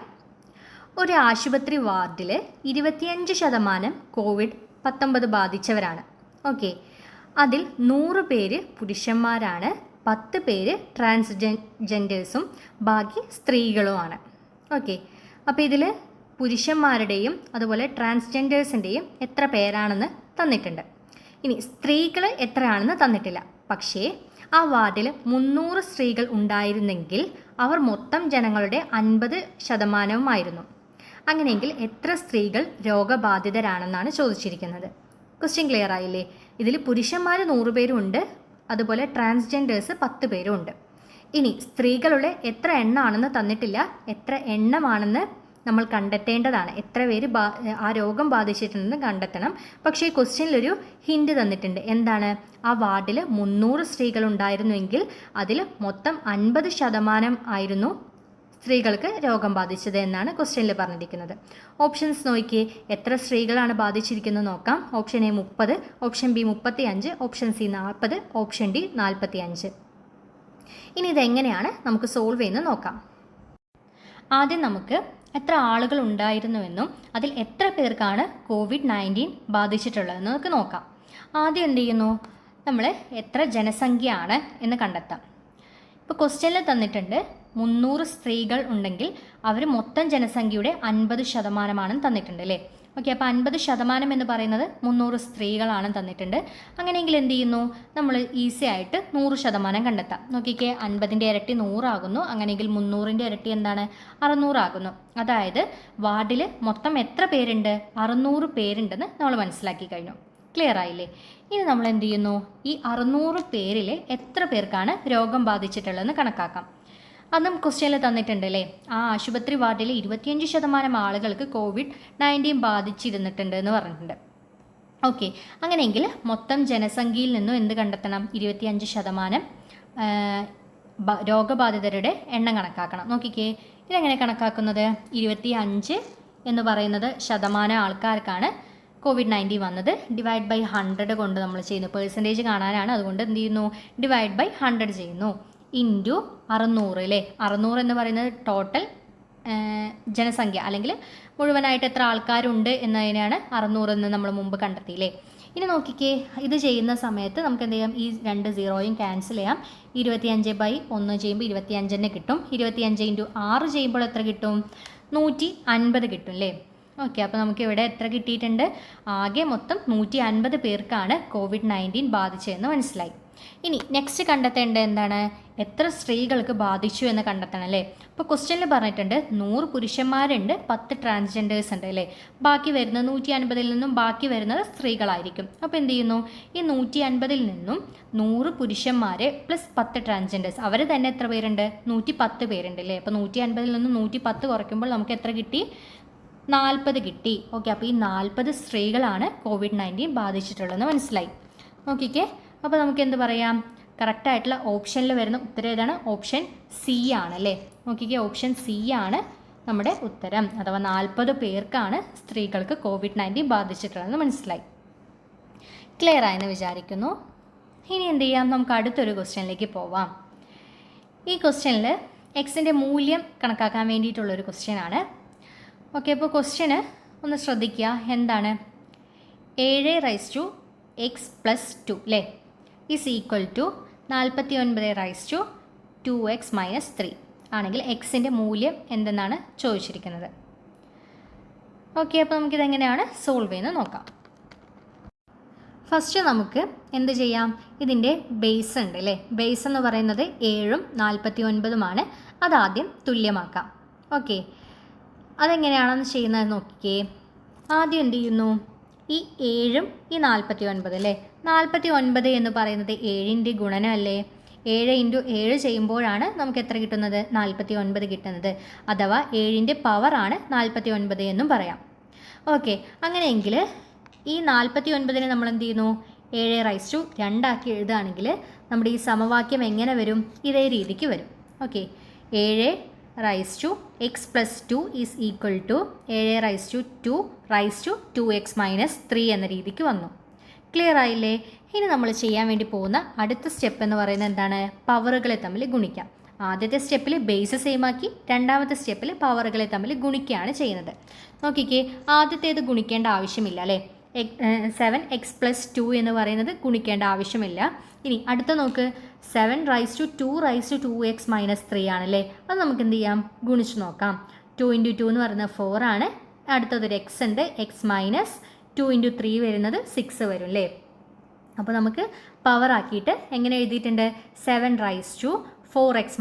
ഒരു ആശുപത്രി വാർഡിൽ 25% COVID-19 ബാധിച്ചവരാണ്. ഓക്കെ, അതിൽ 100 പേര് പുരുഷന്മാരാണ്, 10 പേര് ട്രാൻസ്ജെൻഡേഴ്സും ബാക്കി സ്ത്രീകളുമാണ്. ഓക്കെ, അപ്പോൾ ഇതിൽ പുരുഷന്മാരുടെയും അതുപോലെ ട്രാൻസ്ജെൻഡേഴ്സിൻ്റെയും എത്ര പേരാണെന്ന് തന്നിട്ടുണ്ട്. ഇനി സ്ത്രീകൾ എത്രയാണെന്ന് തന്നിട്ടില്ല. പക്ഷേ ആ വാർഡിൽ 300 സ്ത്രീകൾ ഉണ്ടായിരുന്നെങ്കിൽ അവർ മൊത്തം ജനങ്ങളുടെ 50% അങ്ങനെയെങ്കിൽ എത്ര സ്ത്രീകൾ രോഗബാധിതരാണെന്നാണ് ചോദിച്ചിരിക്കുന്നത്. ക്വസ്റ്റ്യൻ ക്ലിയർ ആയില്ലേ? ഇതിൽ പുരുഷന്മാർ 100 പേരും ഉണ്ട്, അതുപോലെ ട്രാൻസ്ജെൻഡേഴ്സ് 10 പേരും ഉണ്ട്. ഇനി സ്ത്രീകളുടെ എത്ര എണ്ണമാണെന്ന് തന്നിട്ടില്ല, എത്ര എണ്ണമാണെന്ന് നമ്മൾ കണ്ടെത്തേണ്ടതാണ്. എത്ര പേര് ആ രോഗം ബാധിച്ചിട്ടുണ്ടെന്ന് കണ്ടെത്തണം. പക്ഷേ ഈ ക്വസ്റ്റ്യനിലൊരു ഹിൻഡ് തന്നിട്ടുണ്ട്. എന്താണ്? ആ വാർഡിൽ 300 സ്ത്രീകൾ ഉണ്ടായിരുന്നുവെങ്കിൽ അതിൽ മൊത്തം 50% ആയിരുന്നു സ്ത്രീകൾക്ക് രോഗം ബാധിച്ചത് എന്നാണ് ക്വസ്റ്റ്യനിൽ പറഞ്ഞിരിക്കുന്നത്. ഓപ്ഷൻസ് നോക്കിയേ, എത്ര സ്ത്രീകളാണ് ബാധിച്ചിരിക്കുന്നത് നോക്കാം. Option A 30, option B 35, option C 40, option D 45. ഇനി ഇതെങ്ങനെയാണ് നമുക്ക് സോൾവ് ചെയ്യുന്നത് നോക്കാം. ആദ്യം നമുക്ക് എത്ര ആളുകൾ ഉണ്ടായിരുന്നുവെന്നും അതിൽ എത്ര പേർക്കാണ് COVID-19 ബാധിച്ചിട്ടുള്ളതെന്ന് നമുക്ക് നോക്കാം. ആദ്യം എന്ത് ചെയ്യുന്നു? നമ്മൾ എത്ര ജനസംഖ്യയാണ് എന്ന് കണ്ടെത്താം. ഇപ്പോൾ ക്വസ്റ്റ്യനിൽ തന്നിട്ടുണ്ട് 300 സ്ത്രീകൾ ഉണ്ടെങ്കിൽ അവർ മൊത്തം ജനസംഖ്യയുടെ 50% തന്നിട്ടുണ്ട് അല്ലേ? ഓക്കെ, അപ്പോൾ 50% എന്ന് പറയുന്നത് 300 സ്ത്രീകളാണ് തന്നിട്ടുണ്ട്. അങ്ങനെയെങ്കിൽ എന്ത് ചെയ്യുന്നു? നമ്മൾ ഈസി ആയിട്ട് 100% കണ്ടെത്താം. നോക്കിക്കേ, 50ൻ്റെ ഇരട്ടി 100 ആകുന്നു. അങ്ങനെയെങ്കിൽ 300ൻ്റെ ഇരട്ടി എന്താണ്? 600 ആകുന്നു. അതായത് വാർഡിൽ മൊത്തം എത്ര പേരുണ്ട്? 600 പേരുണ്ടെന്ന് നമ്മൾ മനസ്സിലാക്കി കഴിഞ്ഞു. ക്ലിയർ ആയില്ലേ? ഇനി നമ്മൾ എന്ത് ചെയ്യുന്നു? ഈ 600 പേരിൽ എത്ര പേർക്കാണ് രോഗം ബാധിച്ചിട്ടുള്ളതെന്ന് കണക്കാക്കാം. അതും ക്വസ്റ്റ്യനിൽ തന്നിട്ടുണ്ട് അല്ലേ? ആ ആശുപത്രി വാർഡിൽ 25% ആളുകൾക്ക് COVID-19 ബാധിച്ചിരുന്നിട്ടുണ്ട് എന്ന് പറഞ്ഞിട്ടുണ്ട്. ഓക്കെ, അങ്ങനെയെങ്കിൽ മൊത്തം ജനസംഖ്യയിൽ നിന്നും എന്ത് കണ്ടെത്തണം? 25% രോഗബാധിതരുടെ എണ്ണം കണക്കാക്കണം. നോക്കിക്കേ, ഇതെങ്ങനെ കണക്കാക്കുന്നത്? 25 എന്ന് പറയുന്നത് ശതമാനം ആൾക്കാർക്കാണ് COVID-19 വന്നത്. ഡിവൈഡ് ബൈ 100 കൊണ്ട് നമ്മൾ ചെയ്യുന്നു. പെർസെൻറ്റേജ് കാണാനാണ്, അതുകൊണ്ട് എന്ത് ചെയ്യുന്നു? ഡിവൈഡ് ബൈ 100 ചെയ്യുന്നു. ഇൻറ്റു 600 അല്ലേ? 600 എന്ന് പറയുന്നത് ടോട്ടൽ ജനസംഖ്യ, അല്ലെങ്കിൽ മുഴുവനായിട്ട് എത്ര ആൾക്കാരുണ്ട് എന്നതിനാണ് 600 എന്ന് നമ്മൾ മുമ്പ് കണ്ടെത്തിയില്ലേ? ഇനി നോക്കിക്കേ, ഇത് ചെയ്യുന്ന സമയത്ത് നമുക്ക് എന്ത് ചെയ്യാം? ഈ 2 0യും ക്യാൻസൽ ചെയ്യാം. 25/1 ചെയ്യുമ്പോൾ 25 കിട്ടും. 25 ഇൻറ്റു 6 ചെയ്യുമ്പോൾ എത്ര കിട്ടും? 150 കിട്ടും അല്ലേ? ഓക്കെ, അപ്പോൾ നമുക്ക് ഇവിടെ എത്ര കിട്ടിയിട്ടുണ്ട്? ആകെ മൊത്തം 150 പേർക്കാണ് COVID-19 ബാധിച്ചതെന്ന് മനസ്സിലായി. ഇനി നെക്സ്റ്റ് കണ്ടെത്തേണ്ടത് എന്താണ്? എത്ര സ്ത്രീകൾക്ക് ബാധിച്ചു എന്ന് കണ്ടെത്തണം അല്ലേ? അപ്പോൾ ക്വസ്റ്റ്യനിൽ പറഞ്ഞിട്ടുണ്ട് 100 പുരുഷന്മാരുണ്ട്, 10 ട്രാൻസ്ജെൻഡേഴ്സ് ഉണ്ട് അല്ലേ? ബാക്കി വരുന്നത് 150ൽ നിന്നും ബാക്കി വരുന്നത് സ്ത്രീകളായിരിക്കും. അപ്പോൾ എന്ത് ചെയ്യുന്നു? ഈ 150ൽ നിന്നും 100 പുരുഷന്മാർ പ്ലസ് 10 ട്രാൻസ്ജെൻഡേഴ്സ്, അവർ തന്നെ എത്ര പേരുണ്ട്? 110 പേരുണ്ട് അല്ലേ? അപ്പോൾ 150ൽ നിന്നും 110 കുറയ്ക്കുമ്പോൾ നമുക്ക് എത്ര കിട്ടി? 40 കിട്ടി. ഓക്കെ, അപ്പോൾ ഈ 40 സ്ത്രീകളാണ് COVID-19 ബാധിച്ചിട്ടുള്ളതെന്ന് മനസ്സിലായി. നോക്കിക്കേ, അപ്പോൾ നമുക്ക് എന്ത് പറയാം? കറക്റ്റായിട്ടുള്ള ഓപ്ഷനിൽ വരുന്ന ഉത്തരം ഏതാണ്? ഓപ്ഷൻ സി ആണ് അല്ലേ? നോക്കിക്കേ, ഓപ്ഷൻ സി ആണ് നമ്മുടെ ഉത്തരം. അഥവാ 40 പേർക്കാണ് സ്ത്രീകൾക്ക് COVID-19 ബാധിച്ചിട്ടുള്ളതെന്ന് മനസ്സിലായി. ക്ലിയർ ആയെന്ന് വിചാരിക്കുന്നു. ഇനി എന്ത് ചെയ്യാം? നമുക്ക് അടുത്തൊരു ക്വസ്റ്റ്യനിലേക്ക് പോവാം. ഈ ക്വസ്റ്റ്യനിൽ എക്സിൻ്റെ മൂല്യം കണക്കാക്കാൻ വേണ്ടിയിട്ടുള്ളൊരു ക്വസ്റ്റ്യനാണ്. ഓക്കെ, അപ്പോൾ ക്വസ്റ്റ്യന് ഒന്ന് ശ്രദ്ധിക്കുക. എന്താണ്? 7x + 2 അല്ലേ? ഈസ് ഈക്വൽ ടു 49 2x - 3 ആണെങ്കിൽ എക്സിൻ്റെ മൂല്യം എന്തെന്നാണ് ചോദിച്ചിരിക്കുന്നത്. ഓക്കെ, അപ്പോൾ നമുക്കിതെങ്ങനെയാണ് സോൾവ് ചെയ്യുന്നത് നോക്കാം. ഫസ്റ്റ് നമുക്ക് എന്ത് ചെയ്യാം? ഇതിൻ്റെ ബേസ് ഉണ്ട് അല്ലേ? ബേസ് എന്ന് പറയുന്നത് 7ഉം 49ഉമാണ്. അതാദ്യം തുല്യമാക്കാം. ഓക്കെ, അതെങ്ങനെയാണെന്ന് ചെയ്യുന്നത് നോക്കിക്കേ. ആദ്യം എന്ത് ചെയ്യുന്നു? ഈ 7ഉം ഈ 49 അല്ലേ? 49 എന്ന് പറയുന്നത് 7ൻ്റെ ഗുണനമല്ലേ? 7 × 7 ചെയ്യുമ്പോഴാണ് നമുക്ക് എത്ര കിട്ടുന്നത്? 49 കിട്ടുന്നത്. അഥവാ 7ൻ്റെ പവറാണ് 49 എന്നും പറയാം. ഓക്കെ, അങ്ങനെയെങ്കിൽ ഈ 49നെ നമ്മൾ എന്ത് ചെയ്യുന്നു? 7/2 ആക്കി എഴുതുകയാണെങ്കിൽ നമ്മുടെ ഈ സമവാക്യം എങ്ങനെ വരും? ഇതേ രീതിക്ക് വരും. Okay, 7x + 2 is equal to 7/2 2x - 3 എന്ന രീതിക്ക് വന്നു. ക്ലിയർ ആയില്ലേ? ഇനി നമ്മൾ ചെയ്യാൻ വേണ്ടി പോകുന്ന അടുത്ത സ്റ്റെപ്പ് എന്ന് പറയുന്നത് എന്താണ്? പവറുകളെ തമ്മിൽ ഗുണിക്കാം. ആദ്യത്തെ സ്റ്റെപ്പിൽ ബേസ് സെയിം ആക്കി, രണ്ടാമത്തെ സ്റ്റെപ്പിൽ പവറുകളെ തമ്മിൽ ഗുണിക്കുകയാണ് ചെയ്യുന്നത്. നോക്കിക്കേ, ആദ്യത്തേത് ഗുണിക്കേണ്ട ആവശ്യമില്ല അല്ലേ? 7x + 2 എന്ന് പറയുന്നത് ഗുണിക്കേണ്ട ആവശ്യമില്ല. ഇനി അടുത്ത നോക്ക്, 7/2 2x - 3 ആണല്ലേ? അത് നമുക്ക് എന്ത് ചെയ്യാം? ഗുണിച്ച് നോക്കാം. 2 × 2 എന്ന് പറയുന്നത് 4 ആണ്. അടുത്തതൊരു എക്സ് ഉണ്ട്, x - 2 × 3 വരുന്നത് 6 വരും അല്ലേ? അപ്പോൾ നമുക്ക് പവർ ആക്കിയിട്ട് എങ്ങനെ എഴുതിയിട്ടുണ്ട്? 7⁻⁴x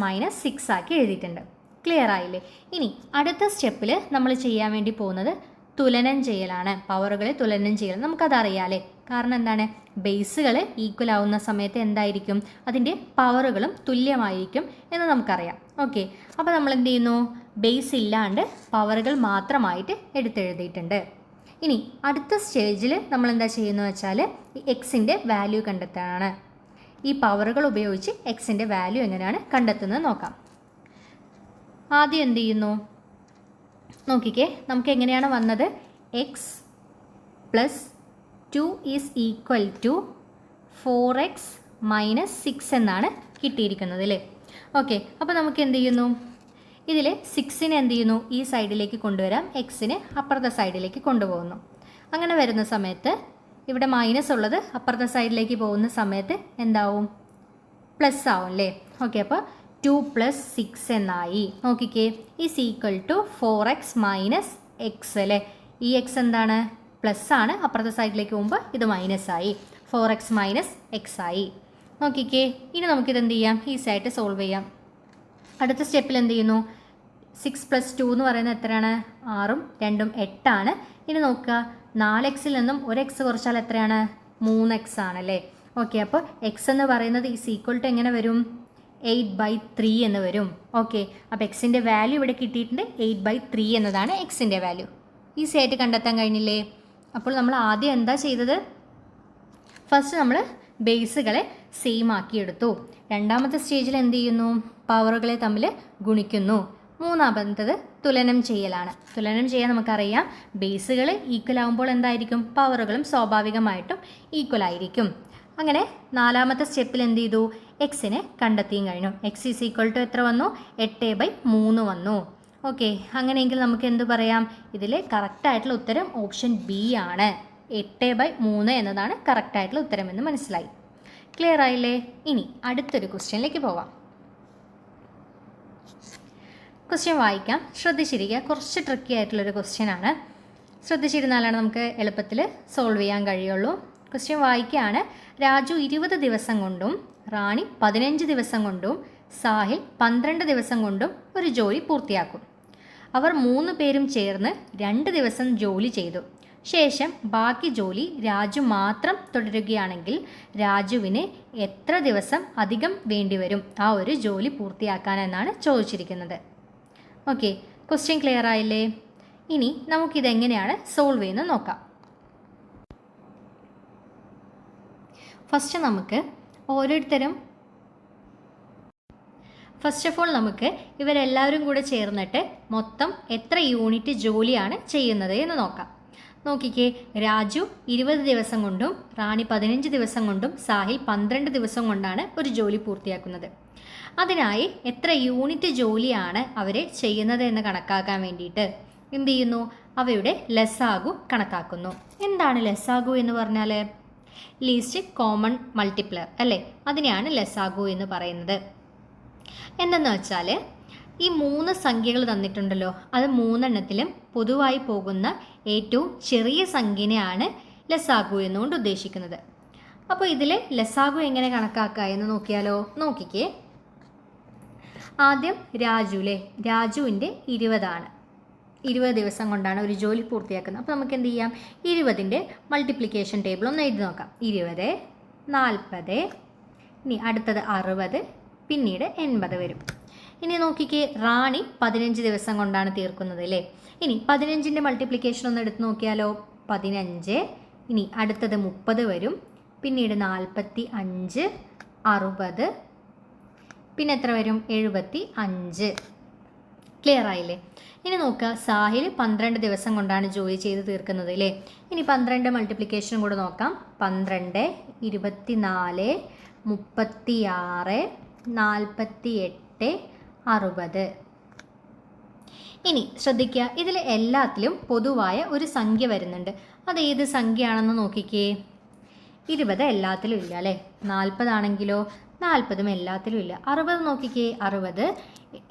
- 6 ആക്കി എഴുതിയിട്ടുണ്ട്. ക്ലിയർ ആയില്ലേ? ഇനി അടുത്ത സ്റ്റെപ്പിൽ നമ്മൾ ചെയ്യാൻ വേണ്ടി പോകുന്നത് തുലനം ചെയ്യലാണ്. പവറുകളെ തുലനം ചെയ്യൽ നമുക്കതറിയാമല്ലേ. കാരണം എന്താണ്? ബേസുകൾ ഈക്വൽ ആവുന്ന സമയത്ത് എന്തായിരിക്കും? അതിൻ്റെ പവറുകളും തുല്യമായിരിക്കും എന്ന് നമുക്കറിയാം. ഓക്കെ, അപ്പോൾ നമ്മൾ എന്ത് ചെയ്യുന്നു? ബേസ് ഇല്ലാണ്ട് പവറുകൾ മാത്രമായിട്ട് എടുത്തെഴുതിയിട്ടുണ്ട്. ഇനി അടുത്ത സ്റ്റേജിൽ നമ്മൾ എന്താ ചെയ്യുന്നത് വെച്ചാൽ ഈ എക്സിൻ്റെ വാല്യൂ കണ്ടെത്താനാണ്. ഈ പവറുകൾ ഉപയോഗിച്ച് എക്സിൻ്റെ വാല്യൂ എങ്ങനെയാണ് കണ്ടെത്തുന്നത് നോക്കാം. ആദ്യം എന്ത് ചെയ്യുന്നു? നോക്കിക്കേ, നമുക്ക് എങ്ങനെയാണ് വന്നത്? X plus 2 is equal to 4x - 6 എന്നാണ് കിട്ടിയിരിക്കുന്നത് അല്ലേ. ഓക്കെ, അപ്പോൾ നമുക്ക് എന്ത് ചെയ്യുന്നു? ഇതിൽ 6നെ എന്ത് ചെയ്യുന്നു? ഈ സൈഡിലേക്ക് കൊണ്ടുവരാം, എക്സിന് അപ്പുറത്തെ സൈഡിലേക്ക് കൊണ്ടുപോകുന്നു. അങ്ങനെ വരുന്ന സമയത്ത് ഇവിടെ മൈനസ് ഉള്ളത് അപ്പുറത്തെ സൈഡിലേക്ക് പോകുന്ന സമയത്ത് എന്താവും? പ്ലസ് ആവും അല്ലേ. ഓക്കെ, അപ്പോൾ 2 + 6 എന്നായി. നോക്കിക്കേ, is equal to 4x - x അല്ലേ. ഈ എക്സ് എന്താണ്? പ്ലസ് ആണ്. അപ്പുറത്തെ സൈഡിലേക്ക് പോകുമ്പോൾ ഇത് മൈനസ് ആയി. 4x - x ആയി. നോക്കിക്കേ, ഇനി നമുക്കിത് എന്ത് ചെയ്യാം? ഈസിയായിട്ട് സോൾവ് ചെയ്യാം. അടുത്ത സ്റ്റെപ്പിൽ എന്ത് ചെയ്യുന്നു? 6 + 2 എന്ന് പറയുന്നത് എത്രയാണ്? 6ഉം 2ഉം 8ആണ്. ഇനി നോക്കുക, 4xൽ നിന്നും 1x കുറച്ചാൽ എത്രയാണ്? 3x ആണല്ലേ. ഓക്കെ, അപ്പോൾ എക്സ് എന്ന് പറയുന്നത് ഈസ് ഈക്വൽ ടു എങ്ങനെ വരും? 8/3 എന്ന് വരും. ഓക്കെ, അപ്പോൾ എക്സിൻ്റെ വാല്യൂ ഇവിടെ കിട്ടിയിട്ടുണ്ട്. 8/3 എന്നതാണ് എക്സിൻ്റെ വാല്യൂ. ഈസി ആയിട്ട് കണ്ടെത്താൻ കഴിഞ്ഞില്ലേ? അപ്പോൾ നമ്മൾ ആദ്യം എന്താ ചെയ്തത്? ഫസ്റ്റ് നമ്മൾ ബേസുകളെ സെയിം ആക്കിയെടുത്തു. രണ്ടാമത്തെ സ്റ്റേജിൽ എന്ത് ചെയ്യുന്നു? പവറുകളെ തമ്മിൽ ഗുണിക്കുന്നു. മൂന്നാമത്തത് തുലനം ചെയ്യലാണ്. തുലനം ചെയ്യാൻ നമുക്കറിയാം, ബേസുകൾ ഈക്വൽ ആകുമ്പോൾ എന്തായിരിക്കും? പവറുകളും സ്വാഭാവികമായിട്ടും ഈക്വൽ ആയിരിക്കും. അങ്ങനെ നാലാമത്തെ സ്റ്റെപ്പിൽ എന്ത് ചെയ്തു? എക്സിനെ കണ്ടെത്തിയും കഴിഞ്ഞു. എക്സ് ഈസ് ഈക്വൽ ടു എത്ര വന്നു? 8/3 വന്നു. ഓക്കെ, അങ്ങനെയെങ്കിൽ നമുക്ക് എന്ത് പറയാം? ഇതിൽ കറക്റ്റായിട്ടുള്ള ഉത്തരം ഓപ്ഷൻ ബി ആണ്. 8/3 എന്നതാണ് കറക്റ്റായിട്ടുള്ള ഉത്തരമെന്ന് മനസ്സിലായി. ക്ലിയർ ആയില്ലേ? ഇനി അടുത്തൊരു ക്വസ്റ്റ്യനിലേക്ക് പോവാം. ക്വസ്റ്റ്യൻ വായിക്കാം, ശ്രദ്ധിച്ചിരിക്കുക. കുറച്ച് ട്രിക്കി ആയിട്ടുള്ളൊരു ക്വസ്റ്റ്യൻ ആണ്. ശ്രദ്ധിച്ചിരുന്നാലാണ് നമുക്ക് എളുപ്പത്തിൽ സോൾവ് ചെയ്യാൻ കഴിയുള്ളൂ. ക്വസ്റ്റ്യൻ വായിക്കുകയാണ്. രാജു 20 ദിവസം കൊണ്ടും റാണി 15 ദിവസം കൊണ്ടും സാഹിൽ 12 ദിവസം കൊണ്ടും ഒരു ജോലി പൂർത്തിയാക്കും. അവർ 3 പേരും ചേർന്ന് 2 ദിവസം ജോലി ചെയ്തു. ശേഷം ബാക്കി ജോലി രാജു മാത്രം തുടരുകയാണെങ്കിൽ രാജുവിന് എത്ര ദിവസം അധികം വേണ്ടിവരും ആ ഒരു ജോലി പൂർത്തിയാക്കാൻ എന്നാണ് ചോദിച്ചിരിക്കുന്നത്. ഓക്കെ, ക്വസ്റ്റ്യൻ ക്ലിയർ ആയില്ലേ? ഇനി നമുക്കിതെങ്ങനെയാണ് സോൾവ് ചെയ്യുന്നത് നോക്കാം. ഫസ്റ്റ് നമുക്ക് ഓരോരുത്തരും ഫസ്റ്റ് ഓഫ് ഓൾ നമുക്ക് ഇവരെല്ലാവരും കൂടെ ചേർന്നിട്ട് മൊത്തം എത്ര യൂണിറ്റ് ജോലിയാണ് ചെയ്യുന്നത് എന്ന് നോക്കാം. നോക്കിക്കേ, രാജു 20 ദിവസം കൊണ്ടും റാണി 15 ദിവസം കൊണ്ടും സാഹിൽ 12 ദിവസം കൊണ്ടാണ് ഒരു ജോലി പൂർത്തിയാക്കുന്നത്. അതിനായി എത്ര യൂണിറ്റ് ജോലിയാണ് അവർ ചെയ്യുന്നത് എന്ന് കണക്കാക്കാൻ വേണ്ടിയിട്ട് എന്ത് ചെയ്യുന്നു? അവയുടെ ലസാഗു കണക്കാക്കുന്നു. എന്താണ് ലസാഗു എന്ന് പറഞ്ഞാൽ? ലീസ്റ്റ് കോമൺ മൾട്ടിപ്ലർ അല്ലേ, അതിനെയാണ് ലസാഗു എന്ന് പറയുന്നത്. എന്തെന്ന് വെച്ചാൽ ഈ 3 സംഖ്യകൾ തന്നിട്ടുണ്ടല്ലോ, അത് 3 പൊതുവായി പോകുന്ന ഏറ്റവും ചെറിയ സംഖ്യനെയാണ് ലസാഗു എന്നുകൊണ്ട് ഉദ്ദേശിക്കുന്നത്. അപ്പോൾ ഇതിൽ ലസാഗു എങ്ങനെ കണക്കാക്കുക എന്ന് നോക്കിയാലോ? നോക്കിക്കേ, ആദ്യം രാജുവിൻ്റെ 20 ദിവസം കൊണ്ടാണ് ഒരു ജോലി പൂർത്തിയാക്കുന്നത്. അപ്പോൾ നമുക്ക് എന്ത് ചെയ്യാം? 20ൻ്റെ മൾട്ടിപ്ലിക്കേഷൻ ടേബിൾ ഒന്ന് എഴുതി നോക്കാം. 20, 40, ഇനി അടുത്തത് 60, പിന്നീട് 80 വരും. ഇനി നോക്കിക്കേ, റാണി 15 ദിവസം കൊണ്ടാണ് തീർക്കുന്നത് അല്ലേ. ഇനി 15ൻ്റെ മൾട്ടിപ്ലിക്കേഷൻ ഒന്ന് എടുത്ത് നോക്കിയാലോ? 15, ഇനി അടുത്തത് 30 വരും, പിന്നീട് 45, 60, പിന്നെ എത്ര വരും? 75. ക്ലിയർ ആയില്ലേ? ഇനി നോക്കുക, സാഹിൽ 12 ദിവസം കൊണ്ടാണ് ജോലി ചെയ്ത് തീർക്കുന്നത് അല്ലേ. ഇനി 12 മൾട്ടിപ്ലിക്കേഷനും കൂടെ നോക്കാം. 12, 24, 36, 48, 60. ഇനി ശ്രദ്ധിക്കുക, ഇതിൽ എല്ലാത്തിലും പൊതുവായ ഒരു സംഖ്യ വരുന്നുണ്ട്. അത് ഏത് സംഖ്യയാണെന്ന് നോക്കിക്കേ. 20 എല്ലാത്തിലും ഇല്ല അല്ലേ. 40 ആണെങ്കിലോ? 40ഉം എല്ലാത്തിലും ഇല്ല. 60 നോക്കിക്കേ, 60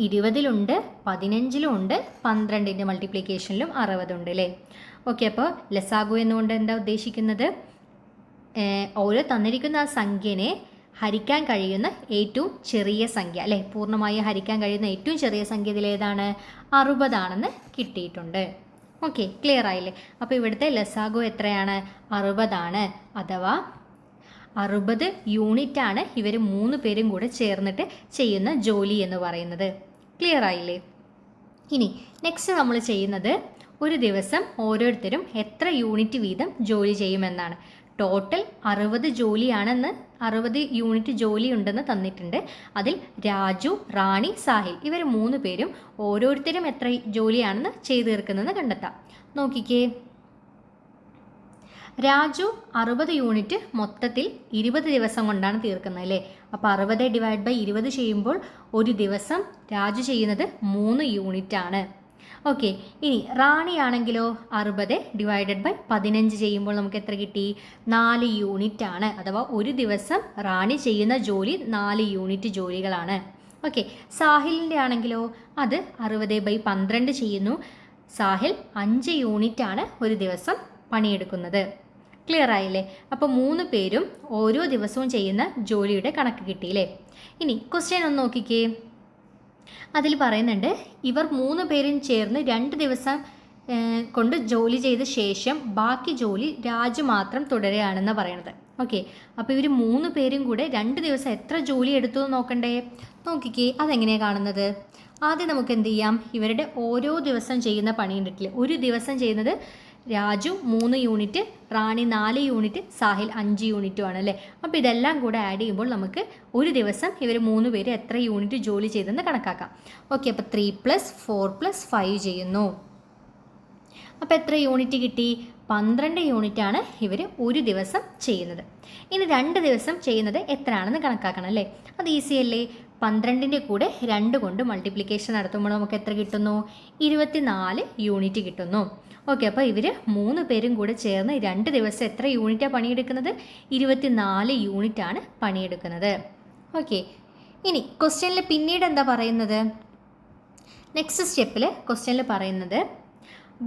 20ലുണ്ട്, 15ലും ഉണ്ട്, 12ൻ്റെ മൾട്ടിപ്ലിക്കേഷനിലും 60 ഉണ്ട് അല്ലേ. ഓക്കെ, അപ്പോൾ ലസാഗു എന്നുകൊണ്ട് എന്താ ഉദ്ദേശിക്കുന്നത്? ഓരോ തന്നിരിക്കുന്ന ആ സംഖ്യനെ ഹരിക്കാൻ കഴിയുന്ന ഏറ്റവും ചെറിയ സംഖ്യ അല്ലേ, പൂർണ്ണമായി ഹരിക്കാൻ കഴിയുന്ന ഏറ്റവും ചെറിയ സംഖ്യ ഇതിലേതാണ്? 60 കിട്ടിയിട്ടുണ്ട്. ഓക്കെ, ക്ലിയർ ആയില്ലേ? അപ്പോൾ ഇവിടുത്തെ ലസാഗു എത്രയാണ്? 60, അഥവാ 60 യൂണിറ്റാണ് ഇവർ 3 പേരും കൂടെ ചേർന്നിട്ട് ചെയ്യുന്ന ജോലി എന്ന് പറയുന്നത്. ക്ലിയർ ആയില്ലേ? ഇനി നെക്സ്റ്റ് നമ്മൾ ചെയ്യുന്നത് ഒരു ദിവസം ഓരോരുത്തരും എത്ര യൂണിറ്റ് വീതം ജോലി ചെയ്യുമെന്നാണ്. ടോട്ടൽ 60 ജോലിയാണെന്ന്, 60 യൂണിറ്റ് ജോലി ഉണ്ടെന്ന് തന്നിട്ടുണ്ട്. അതിൽ രാജു, റാണി, സാഹിൽ ഇവർ 3 പേരും ഓരോരുത്തരും എത്ര ജോലിയാണെന്ന് ചെയ്തു തീർക്കുന്നതെന്ന് കണ്ടെത്താം. നോക്കിക്കേ, രാജു 60 യൂണിറ്റ് മൊത്തത്തിൽ 20 ദിവസം കൊണ്ടാണ് തീർക്കുന്നത് അല്ലേ. അപ്പോൾ 60 ഡിവൈഡ് ബൈ 20 ചെയ്യുമ്പോൾ ഒരു ദിവസം രാജു ചെയ്യുന്നത് 3 യൂണിറ്റ് ആണ്. ഓക്കെ, ഇനി റാണി ആണെങ്കിലോ 60 ഡിവൈഡഡ് ബൈ 15 ചെയ്യുമ്പോൾ നമുക്ക് എത്ര കിട്ടി? 4 യൂണിറ്റ് ആണ്. അഥവാ ഒരു ദിവസം റാണി ചെയ്യുന്ന ജോലി 4 യൂണിറ്റ് ജോലികളാണ്. ഓക്കെ, സാഹിലിൻ്റെ ആണെങ്കിലോ അത് 60 ബൈ 12 ചെയ്യുന്നു. സാഹിൽ 5 യൂണിറ്റ് ആണ് ഒരു ദിവസം പണിയെടുക്കുന്നത്. ക്ലിയർ ആയില്ലേ? അപ്പോൾ 3 പേരും ഓരോ ദിവസവും ചെയ്യുന്ന ജോലിയുടെ കണക്ക് കിട്ടിയില്ലേ. ഇനി ക്വസ്റ്റ്യൻ ഒന്ന് നോക്കിക്കേ. അതിൽ പറയുന്നുണ്ട് ഇവർ 3 പേരും ചേർന്ന് 2 ദിവസം കൊണ്ട് ജോലി ചെയ്ത ശേഷം ബാക്കി ജോലി രാജു മാത്രം തുടരുകയാണെന്ന് പറയണത്. ഓക്കെ, അപ്പോൾ ഇവർ 3 പേരും കൂടെ 2 ദിവസം എത്ര ജോലി എടുത്തു എന്ന് നോക്കണ്ടേ? നോക്കിക്കേ, അതെങ്ങനെയാണ് കാണുന്നത്? ആദ്യം നമുക്ക് എന്ത് ചെയ്യാം? ഇവരുടെ ഓരോ ദിവസം ചെയ്യുന്ന പണി ഉണ്ടല്ലേ, ഒരു ദിവസം ചെയ്യുന്നത് രാജു 3 യൂണിറ്റ്, റാണി 4 യൂണിറ്റ്, സാഹിൽ 5 യൂണിറ്റുമാണ് അല്ലേ. അപ്പോൾ ഇതെല്ലാം കൂടെ ആഡ് ചെയ്യുമ്പോൾ നമുക്ക് ഒരു ദിവസം ഇവർ 3 പേര് എത്ര യൂണിറ്റ് ജോലി ചെയ്തെന്ന് കണക്കാക്കാം. ഓക്കെ, അപ്പോൾ 3 + 4 + 5 ചെയ്യുന്നു. അപ്പോൾ എത്ര യൂണിറ്റ് കിട്ടി? 12 യൂണിറ്റാണ് ഇവർ ഒരു ദിവസം ചെയ്യുന്നത്. ഇനി 2 ദിവസം ചെയ്യുന്നത് എത്രയാണെന്ന് കണക്കാക്കണം അല്ലേ. അത് ഈസി അല്ലേ. 12ൻ്റെ കൂടെ 2 കൊണ്ട് മൾട്ടിപ്ലിക്കേഷൻ നടത്തുമ്പോൾ നമുക്ക് എത്ര കിട്ടുന്നു? 24 യൂണിറ്റ് കിട്ടുന്നു. ഓക്കെ, അപ്പോൾ ഇവർ 3 പേരും കൂടെ ചേർന്ന് 2 ദിവസം എത്ര യൂണിറ്റാണ് പണിയെടുക്കുന്നത്? 24 യൂണിറ്റാണ് പണിയെടുക്കുന്നത്. ഓക്കെ, ഇനി ക്വസ്റ്റ്യനിൽ പിന്നീട് എന്താ പറയുന്നത്? നെക്സ്റ്റ് സ്റ്റെപ്പിൽ ക്വസ്റ്റ്യനിൽ പറയുന്നത്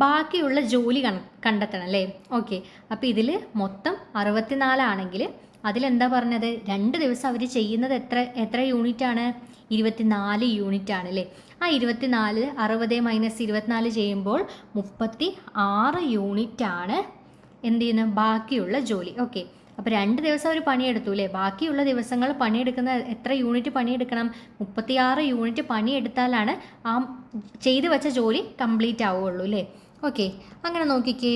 ബാക്കിയുള്ള ജോലി കണ്ടെത്തണം അല്ലേ. ഓക്കെ, അപ്പോൾ ഇതിൽ മൊത്തം 64 ആണെങ്കിൽ അതിലെന്താ പറഞ്ഞത്? 2 ദിവസം അവർ ചെയ്യുന്നത് എത്ര യൂണിറ്റാണ്? 24 യൂണിറ്റ് ആണ് അല്ലേ. ആ 24 60 - 24 ചെയ്യുമ്പോൾ 36 യൂണിറ്റ് ആണ് എന്ത് ചെയ്യുന്നത്? ബാക്കിയുള്ള ജോലി. ഓക്കെ, അപ്പോൾ 2 ദിവസം അവർ പണിയെടുത്തു അല്ലേ. ബാക്കിയുള്ള ദിവസങ്ങൾ പണിയെടുക്കുന്ന എത്ര യൂണിറ്റ് പണിയെടുക്കണം? 36 യൂണിറ്റ് പണിയെടുത്താലാണ് ആ ചെയ്തു വെച്ച ജോലി കംപ്ലീറ്റ് ആവുകയുള്ളൂ അല്ലേ. ഓക്കെ, അങ്ങനെ നോക്കിക്കേ,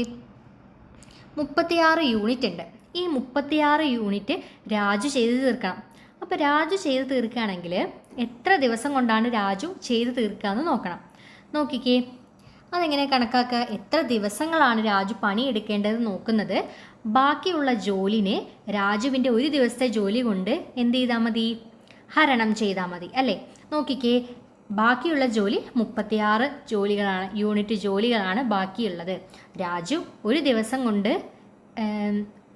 36 യൂണിറ്റ് ഉണ്ട്. ഈ 36 യൂണിറ്റ് രാജു ചെയ്ത് തീർക്കണം. അപ്പോൾ രാജു ചെയ്ത് തീർക്കുകയാണെങ്കിൽ എത്ര ദിവസം കൊണ്ടാണ് രാജു ചെയ്ത് തീർക്കുക എന്ന് നോക്കണം. നോക്കിക്കേ, അതെങ്ങനെ കണക്കാക്കുക? എത്ര ദിവസങ്ങളാണ് രാജു പണിയെടുക്കേണ്ടത് നോക്കുന്നത് ബാക്കിയുള്ള ജോലിനെ രാജുവിൻ്റെ ഒരു ദിവസത്തെ ജോലി കൊണ്ട് എന്ത് ചെയ്താൽ മതി? ഹരണം ചെയ്താൽ മതി അല്ലേ. നോക്കിക്കേ, ബാക്കിയുള്ള ജോലി 36 ജോലികളാണ്, യൂണിറ്റ് ജോലികളാണ് ബാക്കിയുള്ളത്. രാജു ഒരു ദിവസം കൊണ്ട്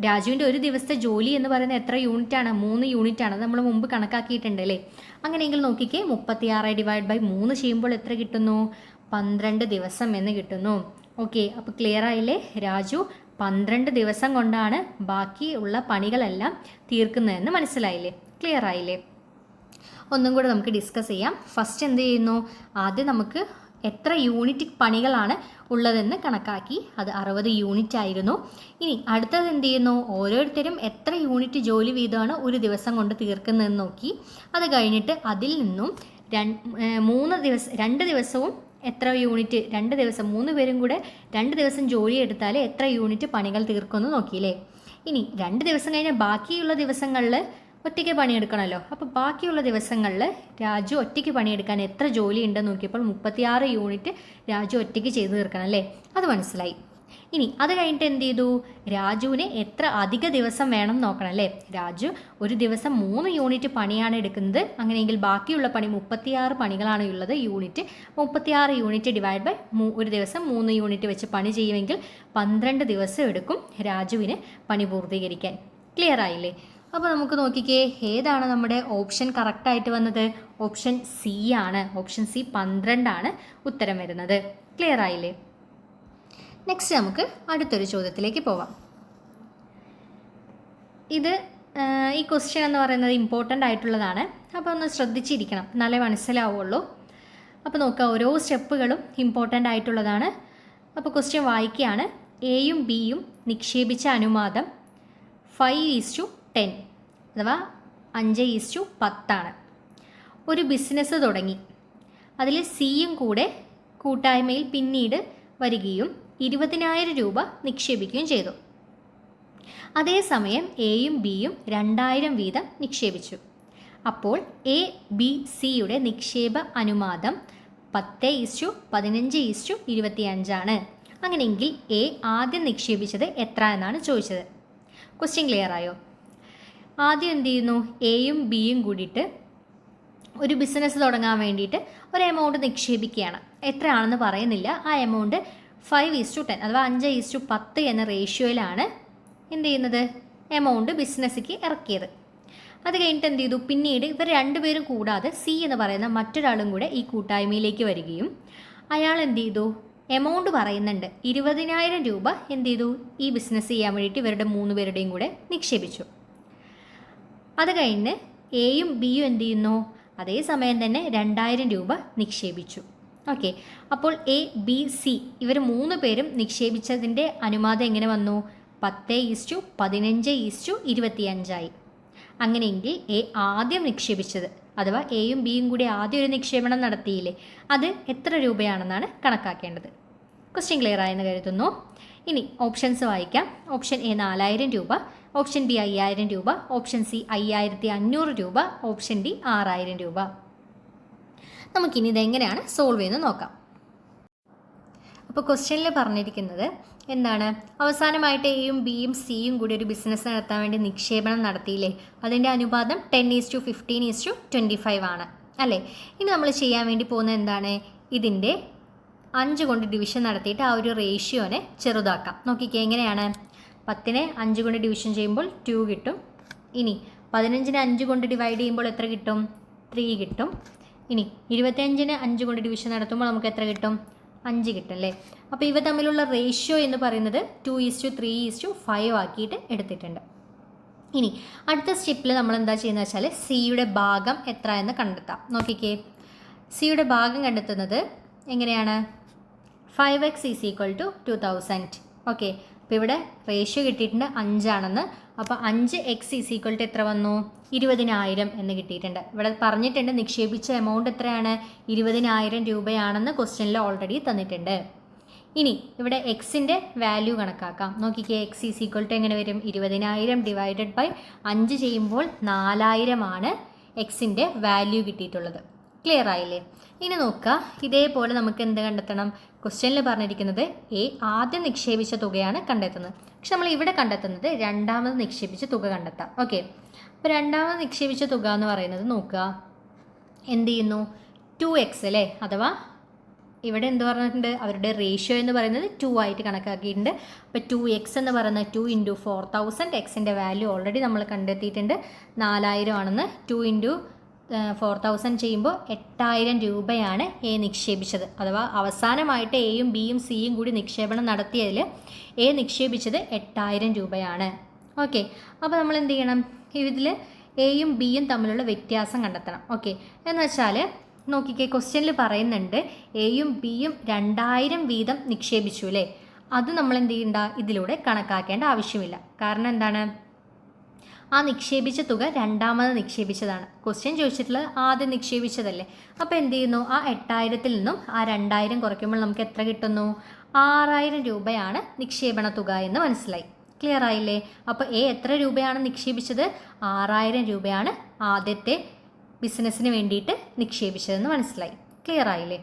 രാജുവിൻ്റെ ഒരു ദിവസത്തെ ജോലി എന്ന് പറയുന്നത് എത്ര യൂണിറ്റാണ്? 3 യൂണിറ്റാണ്. അത് നമ്മൾ മുമ്പ് കണക്കാക്കിയിട്ടുണ്ട് അല്ലേ. അങ്ങനെയെങ്കിൽ നോക്കിക്കേ, 36 ഡിവൈഡ് ബൈ 3 ചെയ്യുമ്പോൾ എത്ര കിട്ടുന്നു? 12 ദിവസം എന്ന് കിട്ടുന്നു. ഓക്കെ, അപ്പോൾ ക്ലിയർ ആയില്ലേ? രാജു 12 ദിവസം കൊണ്ടാണ് ബാക്കിയുള്ള പണികളെല്ലാം തീർക്കുന്നതെന്ന് മനസ്സിലായില്ലേ? ക്ലിയർ ആയില്ലേ? ഒന്നും കൂടെ നമുക്ക് ഡിസ്കസ് ചെയ്യാം. ഫസ്റ്റ് എന്ത് ചെയ്യുന്നു? ആദ്യം നമുക്ക് എത്ര യൂണിറ്റ് പണികളാണ് ഉള്ളതെന്ന് കണക്കാക്കി. അത് 60 യൂണിറ്റ് ആയിരുന്നു. ഇനി അടുത്തത് എന്ത് ചെയ്യുന്നു? ഓരോരുത്തരും എത്ര യൂണിറ്റ് ജോലി വീതമാണ് ഒരു ദിവസം കൊണ്ട് തീർക്കുന്നതെന്ന് നോക്കി. അത് കഴിഞ്ഞിട്ട് അതിൽ നിന്നും 2 ദിവസവും എത്ര യൂണിറ്റ്, 2 ദിവസം 3 പേരും കൂടെ 2 ദിവസം ജോലി എടുത്താൽ എത്ര യൂണിറ്റ് പണികൾ തീർക്കുമെന്ന് നോക്കിയില്ലേ. ഇനി 2 ദിവസം കഴിഞ്ഞാൽ ബാക്കിയുള്ള ദിവസങ്ങളിൽ ഒറ്റയ്ക്ക് പണിയെടുക്കണമല്ലോ. അപ്പോൾ ബാക്കിയുള്ള ദിവസങ്ങളിൽ രാജു ഒറ്റയ്ക്ക് പണിയെടുക്കാൻ എത്ര ജോലി ഉണ്ടെന്ന് നോക്കിയപ്പോൾ 36 യൂണിറ്റ് രാജു ഒറ്റയ്ക്ക് ചെയ്തു തീർക്കണം അല്ലേ. അത് മനസ്സിലായി. ഇനി അത് കഴിഞ്ഞിട്ട് എന്ത് ചെയ്തു? രാജുവിന് എത്ര അധിക ദിവസം വേണം നോക്കണം അല്ലേ. രാജു ഒരു ദിവസം 3 യൂണിറ്റ് പണിയാണ് എടുക്കുന്നത്. അങ്ങനെയെങ്കിൽ ബാക്കിയുള്ള പണി 36 പണികളാണ് ഉള്ളത് യൂണിറ്റ്. 36 യൂണിറ്റ് ഡിവൈഡ് ബൈ ഒരു ദിവസം 3 യൂണിറ്റ് വെച്ച് പണി ചെയ്യുമെങ്കിൽ 12 ദിവസം എടുക്കും രാജുവിന് പണി പൂർത്തീകരിക്കാൻ. ക്ലിയർ ആയില്ലേ? അപ്പോൾ നമുക്ക് നോക്കിക്കേ, ഏതാണ് നമ്മുടെ ഓപ്ഷൻ കറക്റ്റായിട്ട് വന്നത്? ഓപ്ഷൻ സി ആണ്. ഓപ്ഷൻ സി 12 ആണ് ഉത്തരം വരുന്നത്. ക്ലിയർ ആയില്ലേ? നെക്സ്റ്റ് നമുക്ക് അടുത്തൊരു ചോദ്യത്തിലേക്ക് പോവാം. ഇത് ഈ ക്വസ്റ്റ്യൻ എന്ന് പറയുന്നത് ഇമ്പോർട്ടൻ്റ് ആയിട്ടുള്ളതാണ്. അപ്പോൾ ഒന്ന് ശ്രദ്ധിച്ചിരിക്കണം, എന്നാലേ മനസ്സിലാവുള്ളൂ. അപ്പോൾ നോക്കുക, ഓരോ സ്റ്റെപ്പുകളും ഇമ്പോർട്ടൻ്റ് ആയിട്ടുള്ളതാണ്. അപ്പോൾ ക്വസ്റ്റ്യൻ വായിക്കുകയാണ്. എയും ബിയും നിക്ഷേപിച്ച അനുപാതം 5:10 അഥവാ 5:10 ഒരു ബിസിനസ് തുടങ്ങി. അതിൽ സിയും കൂടെ കൂട്ടായ്മയിൽ പിന്നീട് വരികയും 20,000 രൂപ നിക്ഷേപിക്കുകയും ചെയ്തു. അതേസമയം എയും ബിയും 2,000 വീതം നിക്ഷേപിച്ചു. അപ്പോൾ എ ബി സിയുടെ നിക്ഷേപ അനുപാതം 10:15:25 അങ്ങനെയെങ്കിൽ എ ആദ്യം നിക്ഷേപിച്ചത് എത്ര എന്നാണ് ചോദിച്ചത്. ക്വസ്റ്റ്യൻ ക്ലിയർ ആയോ? ആദ്യം എന്ത് ചെയ്യുന്നു, എയും ബിയും കൂടിയിട്ട് ഒരു ബിസിനസ് തുടങ്ങാൻ വേണ്ടിയിട്ട് ഒരു എമൗണ്ട് നിക്ഷേപിക്കുകയാണ്. എത്രയാണെന്ന് പറയുന്നില്ല. ആ എമൗണ്ട് 5:10 അഥവാ 5:10 എന്ന റേഷ്യോയിലാണ് എന്ത് ചെയ്യുന്നത്, എമൗണ്ട് ബിസിനസ്സിലേക്ക് ഇറക്കിയത്. അത് കഴിഞ്ഞിട്ട് എന്ത് ചെയ്തു, പിന്നീട് ഇവർ രണ്ടുപേരും കൂടാതെ സി എന്ന് പറയുന്ന മറ്റൊരാളും കൂടെ ഈ കൂട്ടായ്മയിലേക്ക് വരികയും അയാൾ എന്ത് ചെയ്തു, എമൗണ്ട് പറയുന്നുണ്ട് 20,000 രൂപ എന്ത് ചെയ്തു, ഈ ബിസിനസ് ചെയ്യാൻ വേണ്ടിയിട്ട് ഇവരുടെ 3 പേരുടെയും കൂടെ നിക്ഷേപിച്ചു. അത് കഴിഞ്ഞ് എയും ബിയും എന്ത് ചെയ്യുന്നു, അതേസമയം തന്നെ 2,000 രൂപ നിക്ഷേപിച്ചു. ഓക്കെ, അപ്പോൾ എ ബി സി ഇവർ 3 പേരും നിക്ഷേപിച്ചതിൻ്റെ അനുപാതം എങ്ങനെ വന്നു, 10:15:25 അങ്ങനെയെങ്കിൽ എ ആദ്യം നിക്ഷേപിച്ചത് അഥവാ എയും ബിയും കൂടി ആദ്യം ഒരു നിക്ഷേപണം നടത്തിയില്ലേ, അത് എത്ര രൂപയാണെന്നാണ് കണക്കാക്കേണ്ടത്. ക്വസ്റ്റ്യൻ ക്ലിയർ ആയെന്ന് കരുതുന്നു. ഇനി ഓപ്ഷൻസ് വായിക്കാം. ഓപ്ഷൻ എ 4,000 രൂപ, ഓപ്ഷൻ ബി 5,000 രൂപ, ഓപ്ഷൻ സി 5,500 രൂപ, ഓപ്ഷൻ ഡി 6,000 രൂപ. നമുക്കിനി ഇതെങ്ങനെയാണ് സോൾവ് ചെയ്യുന്നത് നോക്കാം. അപ്പോൾ ക്വസ്റ്റ്യനിൽ പറഞ്ഞിരിക്കുന്നത് എന്താണ്, അവസാനമായിട്ട് എയും ബിയും സിയും കൂടി ഒരു ബിസിനസ് നടത്താൻ വേണ്ടി നിക്ഷേപണം നടത്തിയില്ലേ, അതിൻ്റെ അനുപാതം 10:15:25 ആണ് അല്ലേ. ഇനി നമ്മൾ ചെയ്യാൻ വേണ്ടി പോകുന്നത് എന്താണ്, ഇതിൻ്റെ 5 കൊണ്ട് ഡിവിഷൻ നടത്തിയിട്ട് ആ ഒരു റേഷ്യോനെ ചെറുതാക്കാം. നോക്കിക്കേ എങ്ങനെയാണ്, 10നെ 5 കൊണ്ട് ഡിവിഷൻ ചെയ്യുമ്പോൾ 2 കിട്ടും. ഇനി 15നെ 5 കൊണ്ട് ഡിവൈഡ് ചെയ്യുമ്പോൾ എത്ര കിട്ടും, 3 കിട്ടും. ഇനി 25നെ 5 കൊണ്ട് ഡിവിഷൻ നടത്തുമ്പോൾ നമുക്ക് എത്ര കിട്ടും, 5 കിട്ടും അല്ലേ. അപ്പോൾ ഇവ തമ്മിലുള്ള റേഷ്യോ എന്ന് പറയുന്നത് 2:3:5 ആക്കിയിട്ട് എടുത്തിട്ടുണ്ട്. ഇനി അടുത്ത സ്റ്റെപ്പിൽ നമ്മൾ എന്താ ചെയ്യുന്നത് വെച്ചാൽ സിയുടെ ഭാഗം എത്ര എന്ന് കണ്ടെത്താം. നോക്കിക്കേ, സിയുടെ ഭാഗം കണ്ടെത്തുന്നത് എങ്ങനെയാണ്, 5x = 2,000. ഓക്കെ, അപ്പോൾ ഇവിടെ റേഷ്യോ കിട്ടിയിട്ടുണ്ട് 5 ആണെന്ന്. അപ്പോൾ 5x = എത്ര വന്നു, 20,000 എന്ന് കിട്ടിയിട്ടുണ്ട്. ഇവിടെ പറഞ്ഞിട്ടുണ്ട് നിക്ഷേപിച്ച എമൗണ്ട് എത്രയാണ്, 20,000 രൂപയാണെന്ന് ക്വസ്റ്റ്യനിൽ ഓൾറെഡി തന്നിട്ടുണ്ട്. ഇനി ഇവിടെ എക്സിൻ്റെ വാല്യൂ കണക്കാക്കാം. നോക്കിക്കേ, x = എങ്ങനെ വരും, 20,000 ഡിവൈഡഡ് ബൈ 5 ചെയ്യുമ്പോൾ 4,000 ആണ് എക്സിൻ്റെ വാല്യൂ കിട്ടിയിട്ടുള്ളത്. ക്ലിയർ ആയില്ലേ? ഇനി നോക്കുക, ഇതേപോലെ നമുക്ക് എന്ത് കണ്ടെത്തണം, ക്വസ്റ്റ്യനിൽ പറഞ്ഞിരിക്കുന്നത് എ ആദ്യം നിക്ഷേപിച്ച തുകയാണ് കണ്ടെത്തുന്നത്. പക്ഷെ നമ്മൾ ഇവിടെ കണ്ടെത്തുന്നത് രണ്ടാമത് നിക്ഷേപിച്ച തുക കണ്ടെത്താം. ഓക്കെ, അപ്പോൾ രണ്ടാമത് നിക്ഷേപിച്ച തുക എന്ന് പറയുന്നത് നോക്കുക, എന്ത് ചെയ്യുന്നു, 2x അല്ലേ. അഥവാ ഇവിടെ എന്ത് പറഞ്ഞിട്ടുണ്ട്, അവരുടെ റേഷ്യോ എന്ന് പറയുന്നത് 2 ആയിട്ട് കണക്കാക്കിയിട്ടുണ്ട്. അപ്പോൾ 2x എന്ന് പറയുന്നത് 2 × 4,000. എക്സിൻ്റെ വാല്യൂ ഓൾറെഡി നമ്മൾ കണ്ടെത്തിയിട്ടുണ്ട് 4,000 ആണെന്ന്. 2 × 4,000 ചെയ്യുമ്പോൾ 8,000 രൂപയാണ് എ നിക്ഷേപിച്ചത്. അഥവാ അവസാനമായിട്ട് എയും ബിയും സിയും കൂടി നിക്ഷേപണം നടത്തിയതിൽ എ നിക്ഷേപിച്ചത് 8,000 രൂപയാണ്. ഓക്കെ, അപ്പോൾ നമ്മൾ എന്ത് ചെയ്യണം, ഇതിൽ എയും ബിയും തമ്മിലുള്ള വ്യത്യാസം കണ്ടെത്തണം. ഓക്കെ, എന്ന് വെച്ചാൽ നോക്കിക്കേ, ക്വസ്റ്റ്യനിൽ പറയുന്നുണ്ട് എയും ബിയും 2,000 വീതം നിക്ഷേപിച്ചു അല്ലേ. അത് നമ്മൾ എന്ത് ചെയ്യണ്ട, ഇതിലൂടെ കണക്കാക്കേണ്ട ആവശ്യമില്ല. കാരണം എന്താണ്, ആ നിക്ഷേപിച്ച തുക രണ്ടാമത് നിക്ഷേപിച്ചതാണ്. ക്വസ്റ്റ്യൻ ചോദിച്ചിട്ടുള്ളത് ആദ്യം നിക്ഷേപിച്ചതല്ലേ. അപ്പോൾ എന്ത് ചെയ്യുന്നു, ആ 8,000-ൽ നിന്നും ആ 2,000 കുറയ്ക്കുമ്പോൾ നമുക്ക് എത്ര കിട്ടുന്നു, 6,000 രൂപയാണ് നിക്ഷേപണ തുക എന്ന് മനസ്സിലായി. ക്ലിയർ ആയില്ലേ? അപ്പോൾ എ എത്ര രൂപയാണ് നിക്ഷേപിച്ചത്, 6,000 രൂപയാണ് ആദ്യത്തെ ബിസിനസ്സിന് വേണ്ടിയിട്ട് നിക്ഷേപിച്ചതെന്ന് മനസ്സിലായി. ക്ലിയർ ആയില്ലേ?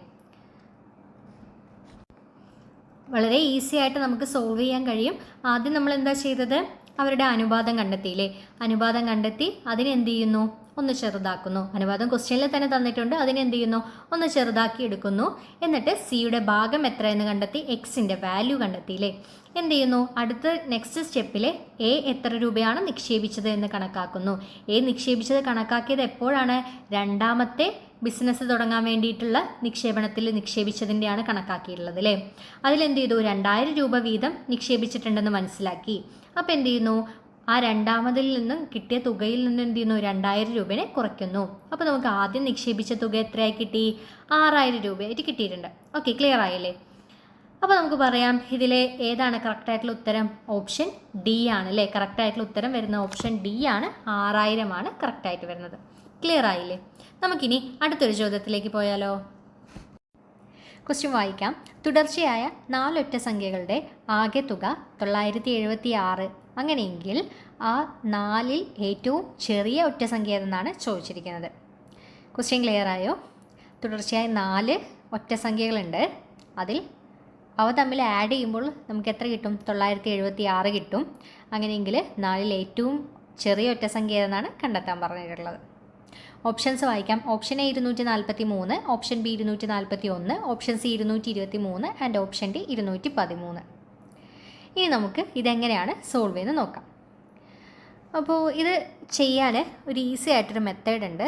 വളരെ ഈസി ആയിട്ട് നമുക്ക് സോൾവ് ചെയ്യാൻ കഴിയും. ആദ്യം നമ്മൾ എന്താ ചെയ്തത്, അവരുടെ അനുപാതം കണ്ടെത്തിയില്ലേ. അനുപാതം കണ്ടെത്തി അതിനെ എന്ത് ചെയ്യുന്നു, ഒന്ന് ചെറുതാക്കുന്നു. അനുപാതം ക്വസ്റ്റ്യനിൽ തന്നെ തന്നിട്ടുണ്ട്, അതിനെ എന്ത് ചെയ്യുന്നു, ഒന്ന് ചെറുതാക്കി എടുക്കുന്നു. എന്നിട്ട് സിയുടെ ഭാഗം എത്ര എന്ന് കണ്ടെത്തി, എക്സിൻ്റെ വാല്യൂ കണ്ടെത്തിയില്ലേ. എന്ത് ചെയ്യുന്നു, അടുത്ത നെക്സ്റ്റ് സ്റ്റെപ്പിൽ എ എത്ര രൂപയാണ് നിക്ഷേപിച്ചത് എന്ന് കണക്കാക്കുന്നു. എ നിക്ഷേപിച്ചത് കണക്കാക്കിയത് എപ്പോഴാണ്, രണ്ടാമത്തെ ബിസിനസ് തുടങ്ങാൻ വേണ്ടിയിട്ടുള്ള നിക്ഷേപണത്തിൽ നിക്ഷേപിച്ചതിൻ്റെയാണ് കണക്കാക്കിയിട്ടുള്ളത് അല്ലേ. അതിലെന്ത് ചെയ്തു, 2,000 രൂപ വീതം നിക്ഷേപിച്ചിട്ടുണ്ടെന്ന് മനസ്സിലാക്കി. അപ്പോൾ എന്ത് ചെയ്യുന്നു, ആ രണ്ടാമതിൽ നിന്നും കിട്ടിയ തുകയിൽ നിന്ന് എന്ത് ചെയ്യുന്നു, 2000 രൂപയെ കുറയ്ക്കുന്നു. അപ്പോൾ നമുക്ക് ആദ്യം നിക്ഷേപിച്ച തുക എത്രയായി കിട്ടി, 6000 രൂപയായിട്ട് കിട്ടിയിട്ടുണ്ട്. ഓക്കെ, ക്ലിയർ ആയില്ലേ? അപ്പോൾ നമുക്ക് പറയാം ഇതിലെ ഏതാണ് കറക്റ്റായിട്ടുള്ള ഉത്തരം? ഓപ്ഷൻ ഡി ആണ് അല്ലേ. കറക്റ്റായിട്ടുള്ള ഉത്തരം വരുന്ന ഓപ്ഷൻ ഡി ആണ്, 6000 ആണ് കറക്റ്റായിട്ട് വരുന്നത്. ക്ലിയർ ആയില്ലേ? നമുക്കിനി അടുത്തൊരു ചോദ്യത്തിലേക്ക് പോയാലോ? ക്വസ്റ്റ്യൻ വായിക്കാം. തുടർച്ചയായ 4 ഒറ്റ സംഖ്യകളുടെ ആകെ തുക 976. അങ്ങനെയെങ്കിൽ ആ 4ൽ ഏറ്റവും ചെറിയ ഒറ്റ സംഖ്യ ഏതെന്നാണ് ചോദിച്ചിരിക്കുന്നത്. ക്വസ്റ്റ്യൻ ക്ലിയർ ആയോ? തുടർച്ചയായ 4 ഒറ്റ സംഖ്യകളുണ്ട്. അതിൽ അവ തമ്മിൽ ആഡ് ചെയ്യുമ്പോൾ നമുക്ക് എത്ര കിട്ടും? 976 കിട്ടും. അങ്ങനെയെങ്കിൽ 4ൽ ഏറ്റവും ചെറിയ ഒറ്റ സംഖ്യ ഏതെന്നാണ് കണ്ടെത്താൻ പറഞ്ഞിട്ടുള്ളത്. ഓപ്ഷൻസ് വായിക്കാം. Option A 243, option B 241, option C 223 and option D 213. ഇനി നമുക്ക് ഇതെങ്ങനെയാണ് സോൾവ് ചെയ്യുന്നത് നോക്കാം. അപ്പോൾ ഇത് ചെയ്യാൻ ഒരു ഈസി ആയിട്ടൊരു മെത്തേഡ് ഉണ്ട്.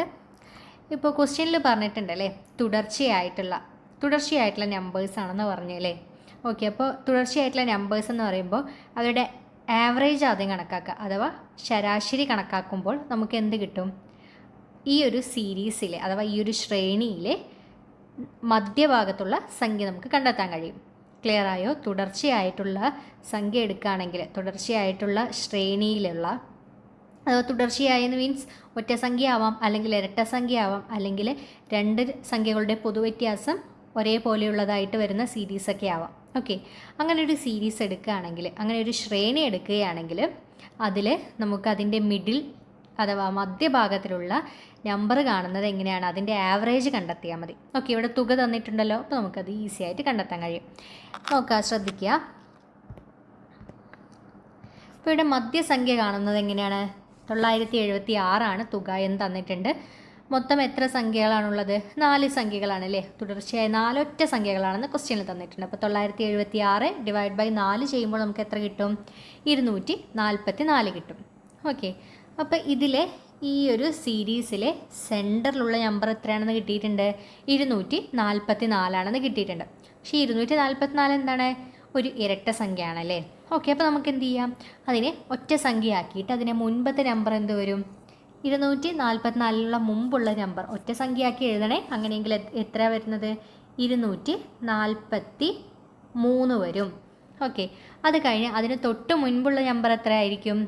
ഇപ്പോൾ ക്വസ്റ്റ്യനിൽ പറഞ്ഞിട്ടുണ്ടല്ലേ തുടർച്ചയായിട്ടുള്ള നമ്പേഴ്സാണെന്ന് പറഞ്ഞു അല്ലേ. ഓക്കെ, അപ്പോൾ തുടർച്ചയായിട്ടുള്ള നമ്പേഴ്സ് എന്ന് പറയുമ്പോൾ അവരുടെ ആവറേജ് ആദ്യം കണക്കാക്കുക, അഥവാ ശരാശരി കണക്കാക്കുമ്പോൾ നമുക്ക് എന്ത് കിട്ടും? ഈ ഒരു സീരീസിലെ അഥവാ ഈ ഒരു ശ്രേണിയിലെ മധ്യഭാഗത്തുള്ള സംഖ്യ നമുക്ക് കണ്ടെത്താൻ കഴിയും. ക്ലിയർ ആയോ? തുടർച്ചയായിട്ടുള്ള സംഖ്യ എടുക്കുകയാണെങ്കിൽ തുടർച്ചയായിട്ടുള്ള ശ്രേണിയിലുള്ള, അഥവാ തുടർച്ചയായെന്ന് മീൻസ് ഒറ്റ സംഖ്യ ആവാം, അല്ലെങ്കിൽ ഇരട്ട സംഖ്യ ആവാം, അല്ലെങ്കിൽ 2 സംഖ്യകളുടെ പൊതുവ്യത്യാസം ഒരേപോലെയുള്ളതായിട്ട് വരുന്ന സീരീസൊക്കെ ആവാം. ഓക്കെ, അങ്ങനെ ഒരു സീരീസ് എടുക്കുകയാണെങ്കിൽ, അങ്ങനെ ഒരു ശ്രേണി എടുക്കുകയാണെങ്കിൽ അതിൽ നമുക്കതിൻ്റെ മിഡിൽ അഥവാ മധ്യഭാഗത്തിലുള്ള നമ്പർ കാണുന്നത് എങ്ങനെയാണ്? അതിൻ്റെ ആവറേജ് കണ്ടെത്തിയാൽ മതി. ഓക്കെ, ഇവിടെ തുക തന്നിട്ടുണ്ടല്ലോ, അപ്പോൾ നമുക്കത് ഈസി ആയിട്ട് കണ്ടെത്താൻ കഴിയും. നോക്കുക, ശ്രദ്ധിക്കുക. ഇപ്പോൾ ഇവിടെ മധ്യസംഖ്യ കാണുന്നത് എങ്ങനെയാണ്? 976 ആണ് തുക എന്ന് തന്നിട്ടുണ്ട്. മൊത്തം എത്ര സംഖ്യകളാണുള്ളത്? 4 സംഖ്യകളാണ് അല്ലേ. തുടർച്ചയായ 4 ഒറ്റ സംഖ്യകളാണെന്ന് ക്വസ്റ്റ്യനിൽ തന്നിട്ടുണ്ട്. അപ്പോൾ 976 ഡിവൈഡ് ബൈ 4 ചെയ്യുമ്പോൾ നമുക്ക് എത്ര കിട്ടും? 244 കിട്ടും. ഓക്കെ, അപ്പോൾ ഇതിലെ ഈ ഒരു സീരീസിലെ സെൻറ്ററിലുള്ള നമ്പർ എത്രയാണെന്ന് കിട്ടിയിട്ടുണ്ട്? 244 ആണെന്ന് കിട്ടിയിട്ടുണ്ട്. പക്ഷേ 244 എന്താണ്? ഒരു ഇരട്ട സംഖ്യ ആണല്ലേ. ഓക്കെ, അപ്പോൾ നമുക്ക് എന്ത് ചെയ്യാം? അതിനെ ഒറ്റ സംഖ്യ ആക്കിയിട്ട് അതിനെ മുൻപത്തെ നമ്പർ എന്ത് വരും? 244 മുമ്പുള്ള നമ്പർ ഒറ്റ സംഖ്യ ആക്കി എഴുതണേ. അങ്ങനെയെങ്കിൽ എത്ര വരുന്നത്? 243 വരും. ഓക്കെ, അത് കഴിഞ്ഞ് അതിന് തൊട്ട് മുൻപുള്ള നമ്പർ എത്ര ആയിരിക്കും?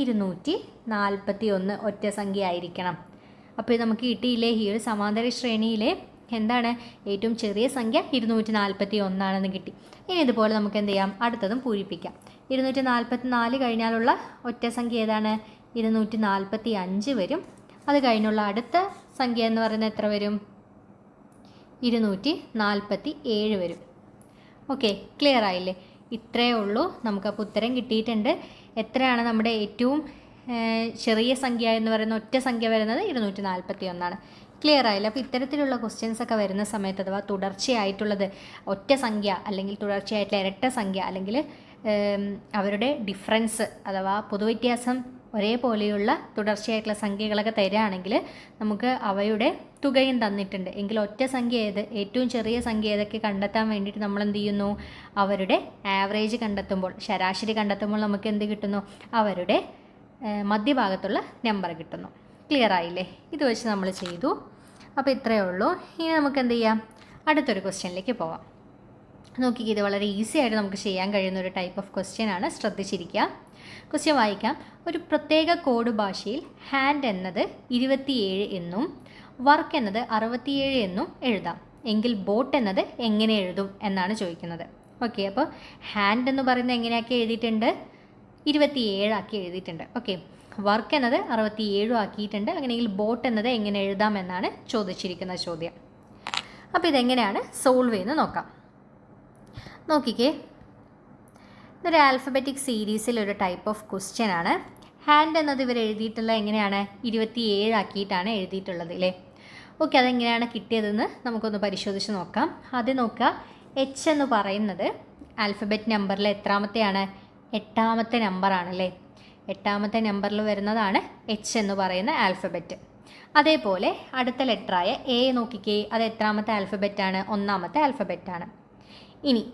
241 ഒറ്റ സംഖ്യ ആയിരിക്കണം. അപ്പോൾ നമുക്ക് കിട്ടിയില്ലേ? ഈ ഒരു സമാന്തര ശ്രേണിയിലെ എന്താണ് ഏറ്റവും ചെറിയ സംഖ്യ? 241 ആണെന്ന് കിട്ടി. ഇനി ഇതുപോലെ നമുക്ക് എന്ത് ചെയ്യാം? അടുത്തതും പൂരിപ്പിക്കാം. 244 കഴിഞ്ഞാലുള്ള ഒറ്റ സംഖ്യ ഏതാണ്? 245 വരും. അത് കഴിഞ്ഞുള്ള അടുത്ത സംഖ്യ എന്ന് പറയുന്നത് എത്ര വരും? 247 വരും. ഓക്കെ, ക്ലിയർ ആയില്ലേ? ഇത്രയേ ഉള്ളൂ. നമുക്കപ്പോൾ ഉത്തരം കിട്ടിയിട്ടുണ്ട്. എത്രയാണ് നമ്മുടെ ഏറ്റവും ചെറിയ സംഖ്യ എന്ന് പറയുന്ന ഒറ്റ സംഖ്യ വരുന്നത്? 241 ക്ലിയർ ആയില്ല? അപ്പോൾ ഇത്തരത്തിലുള്ള ക്വസ്റ്റ്യൻസ് ഒക്കെ വരുന്ന സമയത്ത്, അഥവാ തുടർച്ചയായിട്ടുള്ളത് ഒറ്റ സംഖ്യ അല്ലെങ്കിൽ തുടർച്ചയായിട്ടുള്ള ഇരട്ട സംഖ്യ അല്ലെങ്കിൽ അവരുടെ ഡിഫറൻസ് അഥവാ പൊതുവ്യത്യാസം ഒരേപോലെയുള്ള തുടർച്ചയായിട്ടുള്ള സംഖ്യകളൊക്കെ തരികയാണെങ്കിൽ നമുക്ക് അവയുടെ തുകയും തന്നിട്ടുണ്ട് എങ്കിൽ ഒറ്റ സംഖ്യ ഏത്, ഏറ്റവും ചെറിയ സംഖ്യ ഏതൊക്കെ കണ്ടെത്താൻ വേണ്ടിയിട്ട് നമ്മൾ എന്ത് ചെയ്യുന്നു? അവരുടെ ആവറേജ് കണ്ടെത്തുമ്പോൾ, ശരാശരി കണ്ടെത്തുമ്പോൾ നമുക്ക് എന്ത് കിട്ടുന്നു? അവരുടെ മധ്യഭാഗത്തുള്ള നമ്പർ കിട്ടുന്നു. ക്ലിയർ ആയില്ലേ? ഇത് വെച്ച് നമ്മൾ ചെയ്തു. അപ്പോൾ ഇത്രയേ ഉള്ളൂ. ഇനി നമുക്ക് എന്ത് ചെയ്യാം? അടുത്തൊരു ക്വസ്റ്റ്യനിലേക്ക് പോവാം. നോക്കിക്കേ, ഇത് വളരെ ഈസി ആയിട്ട് നമുക്ക് ചെയ്യാൻ കഴിയുന്ന ഒരു ടൈപ്പ് ഓഫ് ക്വസ്റ്റ്യൻ ആണ്. ശ്രദ്ധിച്ചിരിക്കുക. ക്വസ്റ്റ്യൻ വായിക്കാം. ഒരു പ്രത്യേക കോഡ് ഭാഷയിൽ ഹാൻഡ് എന്നത് 27 എന്നും വർക്ക് എന്നത് 67 എന്നും എഴുതാം. എങ്കിൽ ബോട്ട് എന്നത് എങ്ങനെ എഴുതും എന്നാണ് ചോദിക്കുന്നത്. ഓക്കെ, അപ്പോൾ ഹാൻഡ് എന്ന് പറയുന്നത് എങ്ങനെയാക്കി എഴുതിയിട്ടുണ്ട്? 27 ആക്കി എഴുതിയിട്ടുണ്ട്. ഓക്കെ, വർക്ക് എന്നത് 67 ആക്കിയിട്ടുണ്ട്. അങ്ങനെയെങ്കിൽ ബോട്ട് എന്നത് എങ്ങനെ എഴുതാം എന്നാണ് ചോദിച്ചിരിക്കുന്ന ചോദ്യം. അപ്പോൾ ഇതെങ്ങനെയാണ് സോൾവ് ചെയ്യുന്നത് നോക്കാം. നോക്കിക്കേ, ഇതൊരു ആൽഫബറ്റിക് സീരീസിൽ ഒരു ടൈപ്പ് ഓഫ് ക്വസ്റ്റ്യൻ ആണ്. ഹാൻഡ് എന്നത് ഇവർ എഴുതിയിട്ടുള്ള എങ്ങനെയാണ്? 27 ആക്കിയിട്ടാണ് എഴുതിയിട്ടുള്ളത് അല്ലേ. ഓക്കെ, അതെങ്ങനെയാണ് കിട്ടിയതെന്ന് നമുക്കൊന്ന് പരിശോധിച്ച് നോക്കാം. ആദ്യം നോക്കുക, എച്ച് എന്ന് പറയുന്നത് ആൽഫബറ്റ് നമ്പറിൽ എത്രാമത്തെയാണ്? 8ാമത്തെ നമ്പറാണല്ലേ. 8ാമത്തെ നമ്പറിൽ വരുന്നതാണ് എച്ച് എന്ന് പറയുന്ന ആൽഫബറ്റ്. അതേപോലെ അടുത്ത ലെറ്ററായ എ നോക്കിക്കേ, അത് എത്രാമത്തെ ആൽഫബറ്റാണ്? 1ാമത്തെ ആൽഫബറ്റാണ്. ഇനി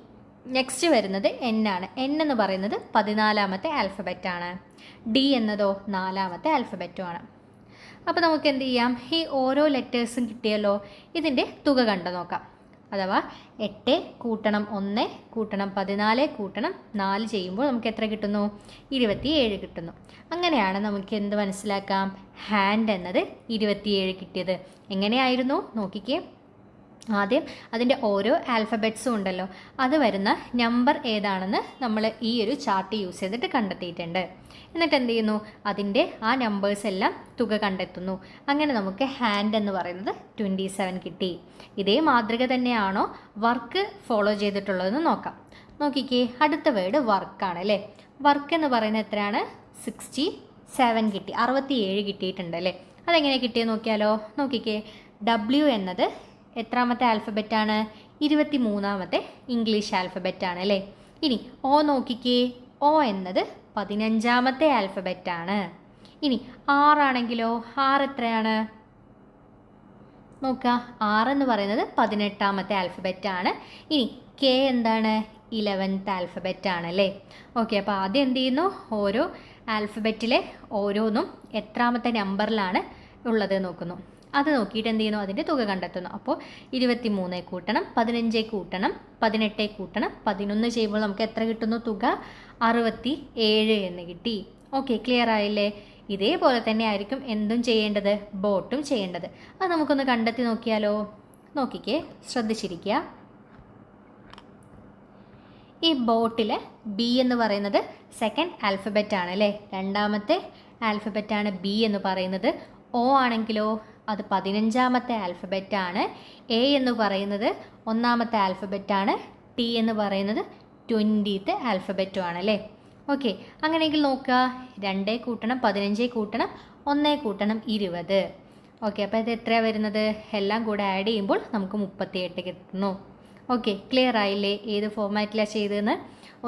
നെക്സ്റ്റ് വരുന്നത് എൻ ആണ്. എൻ എന്ന് പറയുന്നത് 14ാമത്തെ ആൽഫബറ്റാണ്. ഡി എന്നതോ 4ാമത്തെ ആൽഫബറ്റുമാണ്. അപ്പോൾ നമുക്ക് എന്ത് ചെയ്യാം, ഈ ഓരോ ലെറ്റേഴ്സും കിട്ടിയല്ലോ, ഇതിൻ്റെ തുക കണ്ടു നോക്കാം. അഥവാ 8 കൂട്ടണം 1 കൂട്ടണം 14 കൂട്ടണം 4 ചെയ്യുമ്പോൾ നമുക്ക് എത്ര കിട്ടുന്നു? 27 കിട്ടുന്നു. അങ്ങനെയാണ് നമുക്ക് എന്ത് മനസ്സിലാക്കാം, ഹാൻഡ് എന്നത് 27 കിട്ടിയത്. എങ്ങനെയായിരുന്നു നോക്കിക്കേ. ആദ്യം അതിൻ്റെ ഓരോ ആൽഫബറ്റ്സും ഉണ്ടല്ലോ, അത് വരുന്ന നമ്പർ ഏതാണെന്ന് നമ്മൾ ഈ ഒരു ചാർട്ട് യൂസ് ചെയ്തിട്ട് കണ്ടെത്തിയിട്ടുണ്ട്. എന്നിട്ട് എന്ത് ചെയ്യുന്നു, അതിൻ്റെ ആ നമ്പേഴ്സ് എല്ലാം തുക കണ്ടെത്തുന്നു. അങ്ങനെ നമുക്ക് ഹാൻഡ് എന്ന് പറയുന്നത് 27 കിട്ടി. ഇതേ മാതൃക തന്നെയാണോ വർക്ക് ഫോളോ ചെയ്തിട്ടുള്ളതെന്ന് നോക്കാം. നോക്കിക്കേ, അടുത്ത വേർഡ് വർക്കാണ് അല്ലേ. വർക്ക് എന്ന് പറയുന്നത് എത്രയാണ്? 67 കിട്ടി, 67 കിട്ടിയിട്ടുണ്ട് അല്ലേ. അതെങ്ങനെ കിട്ടിയെന്ന് നോക്കിയാലോ. നോക്കിക്കേ, ഡബ്ല്യു എന്നത് എത്രാമത്തെ ആൽഫബറ്റാണ്? 23ാമത്തെ ഇംഗ്ലീഷ് ആൽഫബറ്റാണ് അല്ലേ. ഇനി ഒ നോക്കിക്കേ, ഒ എന്നത് 15ാമത്തെ ആൽഫബറ്റാണ്. ഇനി ആറാണെങ്കിലോ, ആറ് എത്രയാണ്? നോക്കുക, ആറ് എന്ന് പറയുന്നത് 18ാമത്തെ ആൽഫബറ്റാണ്. ഇനി കെ എന്താണ്? 11th ആൽഫബറ്റാണ് അല്ലേ. ഓക്കെ, അപ്പോൾ ആദ്യം എന്ത് ചെയ്യുന്നു, ഓരോ ആൽഫബറ്റിലെ ഓരോന്നും എത്രാമത്തെ നമ്പറിലാണ് ഉള്ളത് നോക്കുന്നു. അത് നോക്കിയിട്ട് എന്ത് ചെയ്യുന്നു, അതിൻ്റെ തുക കണ്ടെത്തുന്നു. അപ്പോൾ 23 കൂട്ടണം 15 കൂട്ടണം 18 കൂട്ടണം 11 ചെയ്യുമ്പോൾ നമുക്ക് എത്ര കിട്ടുന്നു? തുക 67 എന്ന് കിട്ടി. ഓക്കെ, ക്ലിയർ ആയില്ലേ? ഇതേപോലെ തന്നെ ആയിരിക്കും എന്തും ചെയ്യേണ്ടത്, ബോട്ടും ചെയ്യേണ്ടത്. അത് നമുക്കൊന്ന് കണ്ടെത്തി നോക്കിയാലോ. നോക്കിക്കേ, ശ്രദ്ധിച്ചിരിക്കുക. ഈ ബോട്ടിൽ ബി എന്ന് പറയുന്നത് സെക്കൻഡ് ആൽഫബറ്റ് ആണ് അല്ലേ. 2ാമത്തെ ആൽഫബറ്റാണ് ബി എന്ന് പറയുന്നത്. ഒ ആണെങ്കിലോ അത് 15ാമത്തെ ആൽഫബറ്റാണ്. എ എന്ന് പറയുന്നത് 1ാമത്തെ ആൽഫബറ്റാണ്. ടി എന്ന് പറയുന്നത് 20th ആൽഫബറ്റുമാണ് അല്ലേ. ഓക്കെ, അങ്ങനെയെങ്കിൽ നോക്കുക, 2 കൂട്ടണം 15 കൂട്ടണം 1 കൂട്ടണം 20. ഓക്കെ, അപ്പോൾ ഇത് എത്രയാണ് വരുന്നത്? എല്ലാം കൂടെ ആഡ് ചെയ്യുമ്പോൾ നമുക്ക് 38 കിട്ടുന്നു. ഓക്കെ, ക്ലിയർ ആയില്ലേ ഏത് ഫോർമാറ്റിലാണ് ചെയ്തതെന്ന്?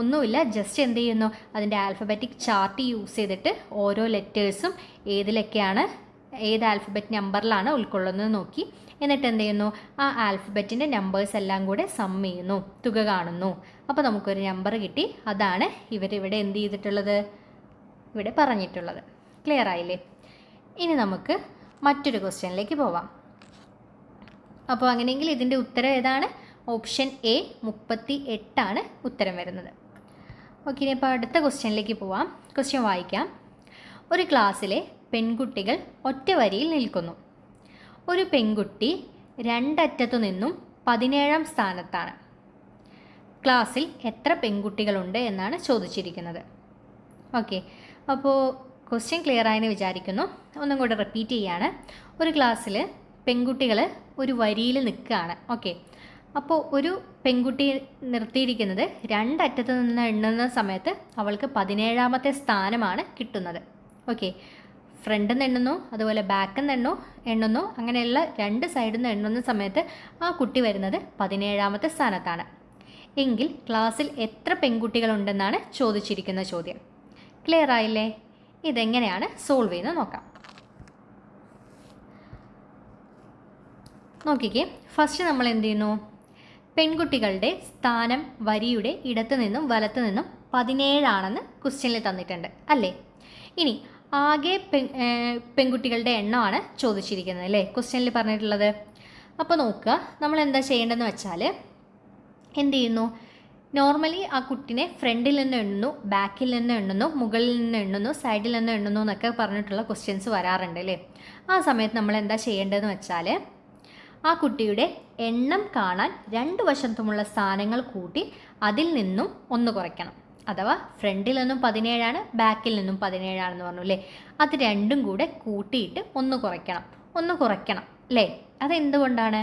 ഒന്നുമില്ല, ജസ്റ്റ് എന്ത് ചെയ്യുന്നു, അതിൻ്റെ ആൽഫബറ്റിക് ചാർട്ട് യൂസ് ചെയ്തിട്ട് ഓരോ ലെറ്റേഴ്സും ഏതിലൊക്കെയാണ്, ഏത് ആൽഫബറ്റ് നമ്പറിലാണ് ഉൾക്കൊള്ളുന്നത് നോക്കി, എന്നിട്ട് എന്ത് ചെയ്യുന്നു, ആ ആൽഫബറ്റിൻ്റെ നമ്പേഴ്സ് എല്ലാം കൂടെ സം ചെയ്യുന്നു, തുക കാണുന്നു. അപ്പോൾ നമുക്കൊരു നമ്പർ കിട്ടി. അതാണ് ഇവരിവിടെ എന്ത് ചെയ്തിട്ടുള്ളത്, ഇവിടെ പറഞ്ഞിട്ടുള്ളത്. ക്ലിയർ ആയില്ലേ? ഇനി നമുക്ക് മറ്റൊരു ക്വസ്റ്റ്യനിലേക്ക് പോവാം. അപ്പോൾ അങ്ങനെയെങ്കിൽ ഇതിൻ്റെ ഉത്തരം ഏതാണ്? ഓപ്ഷൻ എ 38 ആണ് ഉത്തരം വരുന്നത്. ഓക്കെ, ഇനി ഇപ്പോൾ അടുത്ത ക്വസ്റ്റ്യനിലേക്ക് പോവാം. ക്വസ്റ്റ്യൻ വായിക്കാം. ഒരു ക്ലാസ്സിലെ പെൺകുട്ടികൾ ഒറ്റ വരിയിൽ നിൽക്കുന്നു. ഒരു പെൺകുട്ടി 2 അറ്റത്തു നിന്നും 17ാം സ്ഥാനത്താണ്. ക്ലാസ്സിൽ എത്ര പെൺകുട്ടികളുണ്ട് എന്നാണ് ചോദിച്ചിരിക്കുന്നത്. ഓക്കെ, അപ്പോൾ ക്വസ്റ്റ്യൻ ക്ലിയർ ആയെന്ന് വിചാരിക്കുന്നു. ഒന്നും കൂടെ റിപ്പീറ്റ് ചെയ്യാണ്. ഒരു ക്ലാസ്സിൽ പെൺകുട്ടികൾ ഒരു വരിയിൽ നിൽക്കുകയാണ്. ഓക്കെ, അപ്പോൾ ഒരു പെൺകുട്ടി നിർത്തിയിരിക്കുന്നത് 2 അറ്റത്തു നിന്ന് എണ്ണുന്ന സമയത്ത് അവൾക്ക് 17ാമത്തെ സ്ഥാനമാണ് കിട്ടുന്നത്. ഓക്കെ, ഫ്രണ്ടിൽ നിന്ന് എണ്ണുന്നു, അതുപോലെ ബാക്കിൽ നിന്ന് എണ്ണുന്നു, അങ്ങനെയുള്ള 2 സൈഡിൽ നിന്ന് എണ്ണുന്ന സമയത്ത് ആ കുട്ടി വരുന്നത് 17ാമത്തെ സ്ഥാനത്താണ്. എങ്കിൽ ക്ലാസ്സിൽ എത്ര പെൺകുട്ടികളുണ്ടെന്നാണ് ചോദിച്ചിരിക്കുന്ന ചോദ്യം. ക്ലിയർ ആയില്ലേ? ഇതെങ്ങനെയാണ് സോൾവ് ചെയ്യുന്നത് നോക്കാം. നോക്കിക്കേ, ഫസ്റ്റ് നമ്മൾ എന്ത് ചെയ്യുന്നു, പെൺകുട്ടികളുടെ സ്ഥാനം വരിയുടെ ഇടത്തു നിന്നും വലത്തു നിന്നും 17 ആണെന്ന് ക്വസ്റ്റ്യനിൽ തന്നിട്ടുണ്ട് അല്ലേ. ഇനി ആകെ പെൺകുട്ടികളുടെ എണ്ണമാണ് ചോദിച്ചിരിക്കുന്നത് അല്ലേ, ക്വസ്റ്റ്യനിൽ പറഞ്ഞിട്ടുള്ളത്. അപ്പോൾ നോക്കുക, നമ്മൾ എന്താ ചെയ്യേണ്ടതെന്ന് വെച്ചാൽ എന്ത് ചെയ്യുന്നു, നോർമലി ആ കുട്ടിനെ ഫ്രണ്ടിൽ നിന്ന് എണ്ണുന്നു, ബാക്കിൽ നിന്ന് എണ്ണുന്നു, മുകളിൽ നിന്ന് എണ്ണുന്നു, സൈഡിൽ നിന്ന് എണ്ണുന്നു എന്നൊക്കെ പറഞ്ഞിട്ടുള്ള ക്വസ്റ്റ്യൻസ് വരാറുണ്ട് അല്ലേ. ആ സമയത്ത് നമ്മൾ എന്താ ചെയ്യേണ്ടതെന്ന് വെച്ചാൽ ആ കുട്ടിയുടെ എണ്ണം കാണാൻ 2 വശത്തുമുള്ള സ്ഥാനങ്ങൾ കൂട്ടി അതിൽ നിന്നും 1 കുറയ്ക്കണം. അഥവാ ഫ്രണ്ടിൽ നിന്നും 17 ആണ്, ബാക്കിൽ നിന്നും 17 ആണെന്ന് പറഞ്ഞു അല്ലേ. അത് രണ്ടും കൂടെ കൂട്ടിയിട്ട് 1 കുറയ്ക്കണം അല്ലേ. അതെന്തുകൊണ്ടാണ്?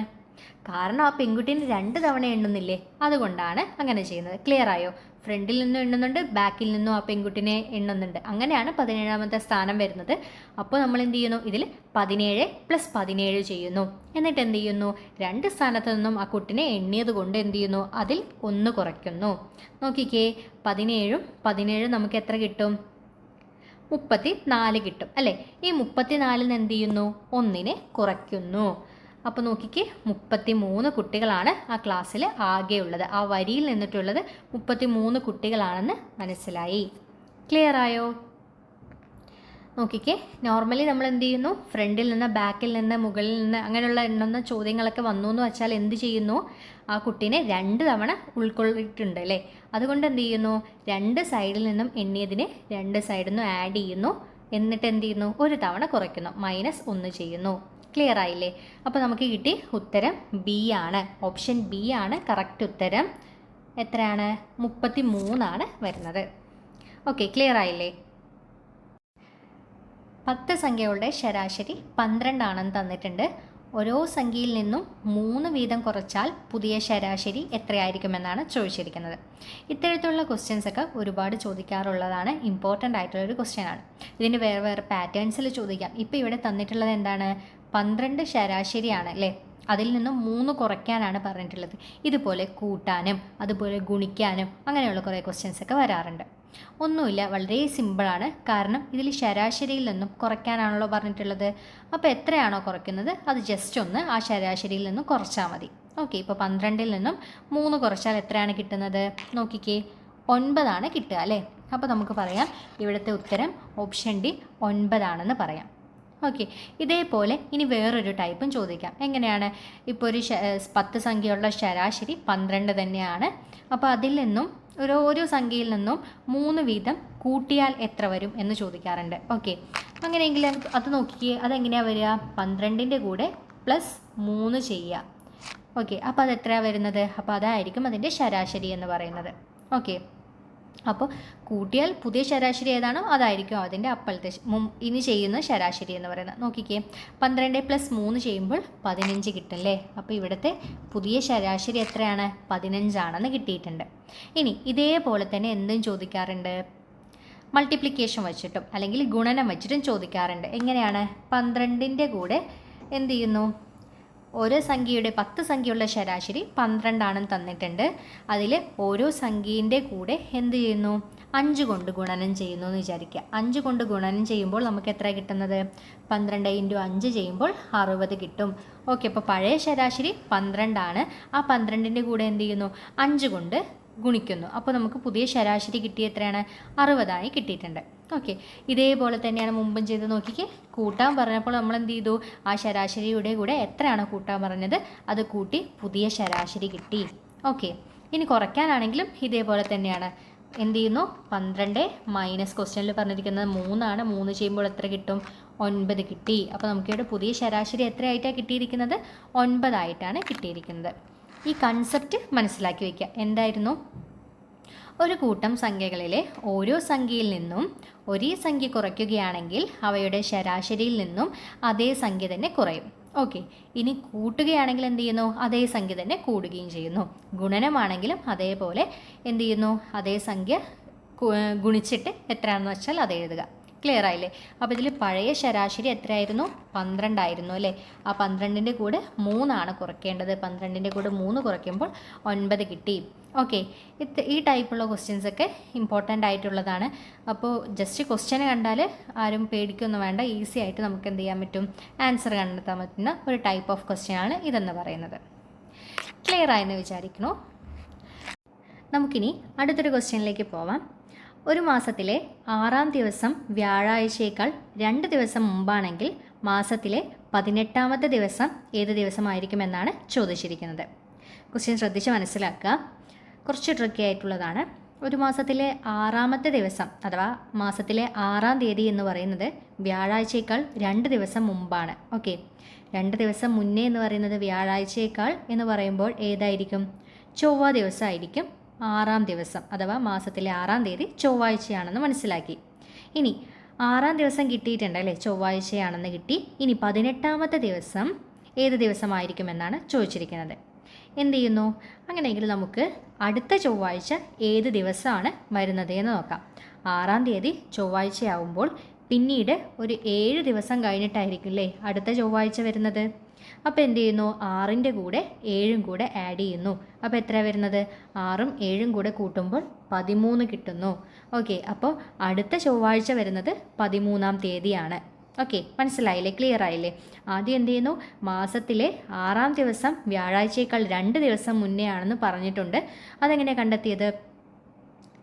കാരണം ആ പെൺകുട്ടീനെ 2 തവണ എണ്ണുന്നില്ലേ, അതുകൊണ്ടാണ് അങ്ങനെ ചെയ്യുന്നത്. ക്ലിയർ ആയോ? ഫ്രണ്ടിൽ നിന്നും എണ്ണുന്നുണ്ട്, ബാക്കിൽ നിന്നും ആ പെൺകുട്ടിനെ എണ്ണുന്നുണ്ട്. അങ്ങനെയാണ് 17ാമത്തെ സ്ഥാനം വരുന്നത്. അപ്പോൾ നമ്മൾ എന്ത് ചെയ്യുന്നു, ഇതിൽ 17 + 17 ചെയ്യുന്നു. എന്നിട്ട് എന്ത് ചെയ്യുന്നു, 2 സ്ഥാനത്ത് നിന്നും ആ കുട്ടിനെ എണ്ണിയത് കൊണ്ട് എന്ത് ചെയ്യുന്നു, അതിൽ 1 കുറയ്ക്കുന്നു. നോക്കിക്കേ, 17ഉം 17 നമുക്ക് എത്ര കിട്ടും? 34 കിട്ടും അല്ലേ. ഈ 34ൽ നിന്ന് എന്ത് ചെയ്യുന്നു, 1 കുറയ്ക്കുന്നു. അപ്പോൾ നോക്കിക്കേ, 33 കുട്ടികളാണ് ആ ക്ലാസ്സിൽ ആകെ ഉള്ളത്. ആ വരിയിൽ നിന്നിട്ടുള്ളത് 33 കുട്ടികളാണെന്ന് മനസ്സിലായി. ക്ലിയർ ആയോ? നോക്കിക്കേ, നോർമലി നമ്മൾ എന്ത് ചെയ്യുന്നു, ഫ്രണ്ടിൽ നിന്ന്, ബാക്കിൽ നിന്ന്, മുകളിൽ നിന്ന് അങ്ങനെയുള്ള എണ്ണുന്ന ചോദ്യങ്ങളൊക്കെ വന്നു എന്ന് വെച്ചാൽ എന്ത് ചെയ്യുന്നു, ആ കുട്ടീനെ 2 തവണ ഉൾക്കൊള്ളിട്ടുണ്ട് അല്ലേ. അതുകൊണ്ട് എന്ത് ചെയ്യുന്നു, 2 സൈഡിൽ നിന്നും എണ്ണിയതിനെ 2 സൈഡിൽ നിന്നും ആഡ് ചെയ്യുന്നു, എന്നിട്ട് എന്ത് ചെയ്യുന്നു, 1 തവണ കുറയ്ക്കുന്നു, -1 ചെയ്യുന്നു. ക്ലിയർ ആയില്ലേ? അപ്പോൾ നമുക്ക് കിട്ടി ഉത്തരം ബി ആണ്. ഓപ്ഷൻ ബി ആണ് കറക്റ്റ് ഉത്തരം. എത്രയാണ്? 33 വരുന്നത്. ഓക്കെ, ക്ലിയർ ആയില്ലേ? 10 സംഖ്യകളുടെ ശരാശരി 12 ആണെന്ന് തന്നിട്ടുണ്ട്. ഓരോ സംഖ്യയിൽ നിന്നും 3 വീതം കുറച്ചാൽ പുതിയ ശരാശരി എത്രയായിരിക്കുമെന്നാണ് ചോദിച്ചിരിക്കുന്നത്. ഇത്തരത്തിലുള്ള ക്വസ്റ്റ്യൻസ് ഒക്കെ ഒരുപാട് ചോദിക്കാറുള്ളതാണ്. ഇമ്പോർട്ടൻ്റ് ആയിട്ടുള്ളൊരു ക്വസ്റ്റ്യനാണ്. ഇതിന് വേറെ വേറെ പാറ്റേൺസിൽ ചോദിക്കാം. ഇപ്പോൾ ഇവിടെ തന്നിട്ടുള്ളത് എന്താണ്? 12 ശരാശരിയാണ് അല്ലേ. അതിൽ നിന്നും 3 കുറയ്ക്കാനാണ് പറഞ്ഞിട്ടുള്ളത്. ഇതുപോലെ കൂട്ടാനും അതുപോലെ ഗുണിക്കാനും അങ്ങനെയുള്ള കുറേ ക്വസ്റ്റ്യൻസ് ഒക്കെ വരാറുണ്ട്. ഒന്നുമില്ല, വളരെ സിമ്പിളാണ്. കാരണം ഇതിൽ ശരാശരിയിൽ നിന്നും കുറയ്ക്കാനാണല്ലോ പറഞ്ഞിട്ടുള്ളത്. അപ്പോൾ എത്രയാണോ കുറയ്ക്കുന്നത് അത് ജസ്റ്റ് ഒന്ന് ആ ശരാശരിയിൽ നിന്നും കുറച്ചാൽ മതി. ഓക്കെ, ഇപ്പോൾ 12ൽ നിന്നും 3 കുറച്ചാൽ എത്രയാണ് കിട്ടുന്നത്? നോക്കിക്കേ, 9 കിട്ടുക അല്ലേ. അപ്പോൾ നമുക്ക് പറയാം ഇവിടുത്തെ ഉത്തരം ഓപ്ഷൻ ഡി 9 പറയാം. ഓക്കെ, ഇതേപോലെ ഇനി വേറൊരു ടൈപ്പും ചോദിക്കാം. എങ്ങനെയാണ്? ഇപ്പോൾ ഒരു 10 സംഖ്യയുള്ള ശരാശരി 12 തന്നെയാണ്. അപ്പോൾ അതിൽ നിന്നും ഓരോ സംഖ്യയിൽ നിന്നും 3 വീതം കൂട്ടിയാൽ എത്ര വരും എന്ന് ചോദിക്കാറുണ്ട്. ഓക്കെ, അങ്ങനെയെങ്കിൽ അത് നോക്കിയേ, അതെങ്ങനെയാണ് വരിക? 12ൻ്റെ കൂടെ +3 ചെയ്യുക. ഓക്കെ, അപ്പോൾ അത് എത്രയാണ് വരുന്നത്? അപ്പോൾ അതായിരിക്കും അതിൻ്റെ ശരാശരി എന്ന് പറയുന്നത്. ഓക്കെ, അപ്പോൾ കൂട്ടിയാൽ പുതിയ ശരാശരി ഏതാണോ അതായിരിക്കും അതിൻ്റെ അപ്പോഴത്തെ ഇനി ചെയ്യുന്ന ശരാശരി എന്ന് പറയുന്നത്. നോക്കിക്കേ, 12 + 3 ചെയ്യുമ്പോൾ 15 കിട്ടും അല്ലേ. അപ്പോൾ ഇവിടുത്തെ പുതിയ ശരാശരി എത്രയാണ്? 15 കിട്ടിയിട്ടുണ്ട്. ഇനി ഇതേപോലെ തന്നെ എന്തും ചോദിക്കാറുണ്ട്, മൾട്ടിപ്ലിക്കേഷൻ വെച്ചിട്ടും അല്ലെങ്കിൽ ഗുണനം വെച്ചിട്ടും ചോദിക്കാറുണ്ട്. എങ്ങനെയാണ്? 12ൻ്റെ കൂടെ എന്ത് ചെയ്യുന്നു, ഓരോ സംഖ്യയുടെ 10 സംഖ്യയുള്ള ശരാശരി 12 തന്നിട്ടുണ്ട്. അതിൽ ഓരോ സംഖ്യേൻ്റെ കൂടെ എന്ത് ചെയ്യുന്നു, 5 കൊണ്ട് ഗുണനം ചെയ്യുന്നു എന്ന് വിചാരിക്കുക. 5 കൊണ്ട് ഗുണനം ചെയ്യുമ്പോൾ നമുക്ക് എത്ര കിട്ടുന്നത്? 12 × 5 ചെയ്യുമ്പോൾ 60 കിട്ടും. ഓക്കെ, അപ്പോൾ പഴയ ശരാശരി 12. ആ 12ൻ്റെ കൂടെ എന്ത് ചെയ്യുന്നു, 5 കൊണ്ട് ഗുണിക്കുന്നു. അപ്പോൾ നമുക്ക് പുതിയ ശരാശരി കിട്ടിയ എത്രയാണ്? 60 കിട്ടിയിട്ടുണ്ട്. ഓക്കെ, ഇതേപോലെ തന്നെയാണ് മുമ്പും ചെയ്ത് നോക്കിക്കേ. കൂട്ടാൻ പറഞ്ഞപ്പോൾ നമ്മൾ എന്ത് ചെയ്തു, ആ ശരാശരിയുടെ കൂടെ എത്രയാണോ കൂട്ടാൻ പറഞ്ഞത് അത് കൂട്ടി പുതിയ ശരാശരി കിട്ടി. ഓക്കെ, ഇനി കുറയ്ക്കാനാണെങ്കിലും ഇതേപോലെ തന്നെയാണ്. എന്ത് ചെയ്യുന്നു, 12 മൈനസ് ക്വസ്റ്റ്യനിൽ പറഞ്ഞിരിക്കുന്നത് 3 3 ചെയ്യുമ്പോൾ എത്ര കിട്ടും? 9 കിട്ടി. അപ്പോൾ നമുക്കിവിടെ പുതിയ ശരാശരി എത്രയായിട്ടാണ് കിട്ടിയിരിക്കുന്നത്? 9 കിട്ടിയിരിക്കുന്നത്. ഈ കൺസെപ്റ്റ് മനസ്സിലാക്കി വയ്ക്കുക. എന്തായിരുന്നു? ഒരു കൂട്ടം സംഖ്യകളിലെ ഓരോ സംഖ്യയിൽ നിന്നും ഒരേ സംഖ്യ കുറയ്ക്കുകയാണെങ്കിൽ അവയുടെ ശരാശരിയിൽ നിന്നും അതേ സംഖ്യ തന്നെ കുറയും. ഓക്കെ, ഇനി കൂട്ടുകയാണെങ്കിൽ എന്ത് ചെയ്യുന്നു, അതേ സംഖ്യ തന്നെ കൂടുകയും ചെയ്യുന്നു. ഗുണനമാണെങ്കിലും അതേപോലെ എന്ത് ചെയ്യുന്നു, അതേ സംഖ്യ ഗുണിച്ചിട്ട് എത്രയാണെന്ന് വെച്ചാൽ അത് എഴുതുക. ക്ലിയർ ആയില്ലേ? അപ്പോൾ ഇതിൽ പഴയ ശരാശരി എത്രയായിരുന്നു? 12 അല്ലേ. ആ 12ൻ്റെ കൂടെ 3 കുറയ്ക്കേണ്ടത്. 12ൻ്റെ കൂടെ 3 കുറയ്ക്കുമ്പോൾ 9 കിട്ടി. ഓക്കെ, ഈ ടൈപ്പുള്ള ക്വസ്റ്റ്യൻസൊക്കെ ഇമ്പോർട്ടൻ്റ് ആയിട്ടുള്ളതാണ്. അപ്പോൾ ജസ്റ്റ് ക്വസ്റ്റ്യൻ കണ്ടാൽ ആരും പേടിക്കൊന്നും വേണ്ട, ഈസി ആയിട്ട് നമുക്ക് എന്ത് ചെയ്യാൻ പറ്റും, ആൻസർ കണ്ടെത്താൻ പറ്റുന്ന ഒരു ടൈപ്പ് ഓഫ് ക്വസ്റ്റ്യനാണ് ഇതെന്ന് പറയുന്നത്. ക്ലിയർ ആയെന്ന് വിചാരിക്കണോ? നമുക്കിനി അടുത്തൊരു ക്വസ്റ്റ്യനിലേക്ക് പോവാം. ഒരു മാസത്തിലെ 6-ാം ദിവസം വ്യാഴാഴ്ചയേക്കാൾ 2 ദിവസം മുമ്പാണെങ്കിൽ മാസത്തിലെ 18-ാമത്തെ ദിവസം ഏത് ദിവസമായിരിക്കുമെന്നാണ് ചോദിച്ചിരിക്കുന്നത്. ക്വസ്റ്റ്യൻ ശ്രദ്ധിച്ച് മനസ്സിലാക്കുക, കുറച്ച് ട്രിക്കി ആയിട്ടുള്ളതാണ്. ഒരു മാസത്തിലെ 6-ാമത്തെ ദിവസം അഥവാ മാസത്തിലെ 6-ാം തീയതി എന്ന് പറയുന്നത് വ്യാഴാഴ്ചയേക്കാൾ 2 ദിവസം മുമ്പാണ്. ഓക്കെ, 2 ദിവസം മുന്നേ എന്ന് പറയുന്നത് വ്യാഴാഴ്ചയേക്കാൾ എന്ന് പറയുമ്പോൾ ഏതായിരിക്കും? ചൊവ്വ ദിവസമായിരിക്കും 6-ാം ദിവസം അഥവാ മാസത്തിലെ 6-ാം തീയതി ചൊവ്വാഴ്ചയാണെന്ന് മനസ്സിലാക്കി. ഇനി 6-ാം ദിവസം കിട്ടിയിട്ടുണ്ട് അല്ലേ, ചൊവ്വാഴ്ചയാണെന്ന് കിട്ടി. ഇനി 18-ാമത്തെ ദിവസം ഏത് ദിവസമായിരിക്കുമെന്നാണ് ചോദിച്ചിരിക്കുന്നത്. എന്ത് ചെയ്യുന്നു, അങ്ങനെയെങ്കിൽ നമുക്ക് അടുത്ത ചൊവ്വാഴ്ച ഏത് ദിവസമാണ് വരുന്നത് എന്ന് നോക്കാം. 6-ാം തീയതി ചൊവ്വാഴ്ചയാവുമ്പോൾ പിന്നീട് ഒരു 7 ദിവസം കഴിഞ്ഞിട്ടായിരിക്കും അല്ലേ അടുത്ത ചൊവ്വാഴ്ച വരുന്നത്. അപ്പോൾ എന്ത് ചെയ്യുന്നു, 6ൻ്റെ കൂടെ 7ഉം കൂടെ ആഡ് ചെയ്യുന്നു. അപ്പോൾ എത്ര വരുന്നത്? 6ഉം 7ഉം കൂടെ കൂട്ടുമ്പോൾ 13 കിട്ടുന്നു. ഓക്കെ, അപ്പോൾ അടുത്ത ചൊവ്വാഴ്ച വരുന്നത് 13-ാം തീയതിയാണ്. ഓക്കെ, മനസ്സിലായില്ലേ? ക്ലിയർ ആയില്ലേ? ആദ്യം എന്ത് ചെയ്യുന്നു, മാസത്തിലെ 6-ാം ദിവസം വ്യാഴാഴ്ചയേക്കാൾ 2 ദിവസം മുന്നേ ആണെന്ന് പറഞ്ഞിട്ടുണ്ട്. അതെങ്ങനെയാണ് കണ്ടെത്തിയത്?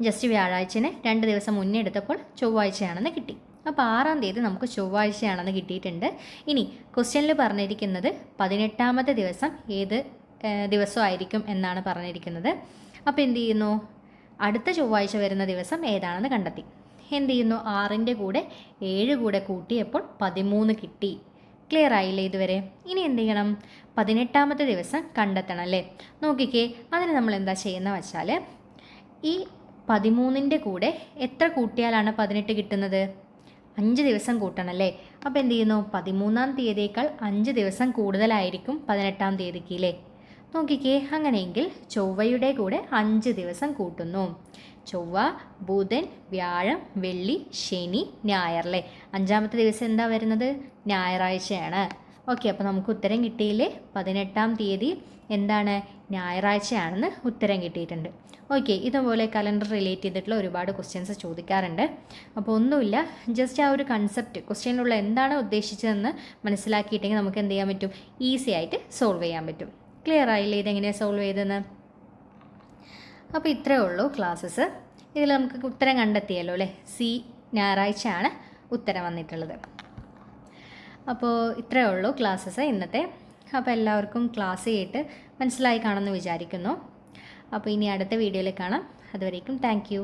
ജസ്റ്റ് വ്യാഴാഴ്ചനെ 2 ദിവസം മുന്നേ എടുത്തപ്പോൾ ചൊവ്വാഴ്ചയാണെന്ന് കിട്ടി. അപ്പോൾ 6-ാം തീയതി നമുക്ക് ചൊവ്വാഴ്ചയാണെന്ന് കിട്ടിയിട്ടുണ്ട്. ഇനി ക്വസ്റ്റ്യനിൽ പറഞ്ഞിരിക്കുന്നത് 18ാമത്തെ ദിവസം ഏത് ദിവസമായിരിക്കും എന്നാണ് പറഞ്ഞിരിക്കുന്നത്. അപ്പോൾ എന്ത് ചെയ്യുന്നു, അടുത്ത ചൊവ്വാഴ്ച വരുന്ന ദിവസം ഏതാണെന്ന് കണ്ടെത്തി. എന്ത് ചെയ്യുന്നു, 6ൻ്റെ കൂടെ 7 കൂടെ കൂട്ടിയപ്പോൾ 13 കിട്ടി. ക്ലിയർ ആയില്ലേ ഇതുവരെ? ഇനി എന്ത് ചെയ്യണം, 18ാമത്തെ ദിവസം കണ്ടെത്തണം അല്ലേ. നോക്കിക്കേ, അതിന് നമ്മൾ എന്താ ചെയ്യുന്നത് വെച്ചാൽ, ഈ 13ൻ്റെ കൂടെ എത്ര കൂട്ടിയാലാണ് 18 കിട്ടുന്നത്? 5 ദിവസം കൂട്ടണം അല്ലേ. അപ്പോൾ എന്ത് ചെയ്യുന്നു, 13ാം തീയതിയേക്കാൾ 5 ദിവസം കൂടുതലായിരിക്കും 18ാം തീയതിക്ക് അല്ലേ. നോക്കിക്കേ, അങ്ങനെയെങ്കിൽ ചൊവ്വയുടെ കൂടെ 5 ദിവസം കൂട്ടുന്നു. ചൊവ്വ, ബുധൻ, വ്യാഴം, വെള്ളി, ശനി, ഞായർ അല്ലേ. 5ാമത്തെ ദിവസം എന്താ വരുന്നത്? ഞായറാഴ്ചയാണ്. ഓക്കെ, അപ്പോൾ നമുക്ക് ഉത്തരം കിട്ടിയില്ലേ? 18ാം തീയതി എന്താണ്, ഞായറാഴ്ചയാണെന്ന് ഉത്തരം കിട്ടിയിട്ടുണ്ട്. ഓക്കെ, ഇതുപോലെ കലണ്ടർ റിലേറ്റ് ചെയ്തിട്ടുള്ള ഒരുപാട് ക്വസ്റ്റ്യൻസ് ചോദിക്കാറുണ്ട്. അപ്പോൾ ഒന്നുമില്ല, ജസ്റ്റ് ആ ഒരു കൺസെപ്റ്റ്, ക്വസ്റ്റ്യനിലുള്ള എന്താണ് ഉദ്ദേശിച്ചതെന്ന് മനസ്സിലാക്കിയിട്ടെങ്കിൽ നമുക്ക് എന്ത് ചെയ്യാൻ പറ്റും, ഈസി ആയിട്ട് സോൾവ് ചെയ്യാൻ പറ്റും. ക്ലിയർ ആയില്ലേ ഇതെങ്ങനെയാണ് സോൾവ് ചെയ്തതെന്ന്? അപ്പോൾ ഇത്രയേ ഉള്ളൂ ക്ലാസ്സസ്. ഇതിൽ നമുക്ക് ഉത്തരം കണ്ടെത്തിയല്ലോ അല്ലേ. സി, ഞായറാഴ്ചയാണ് ഉത്തരം വന്നിട്ടുള്ളത്. അപ്പോൾ ഇത്രയേ ഉള്ളൂ ക്ലാസ്സസ് ഇന്നത്തെ. അപ്പോൾ എല്ലാവർക്കും ക്ലാസ് കേട്ട് മനസ്സിലായി കാണുമെന്ന് വിചാരിക്കുന്നു. അപ്പോൾ ഇനി അടുത്ത വീഡിയോയിൽ കാണാം. അതുവരേക്കും താങ്ക് യു.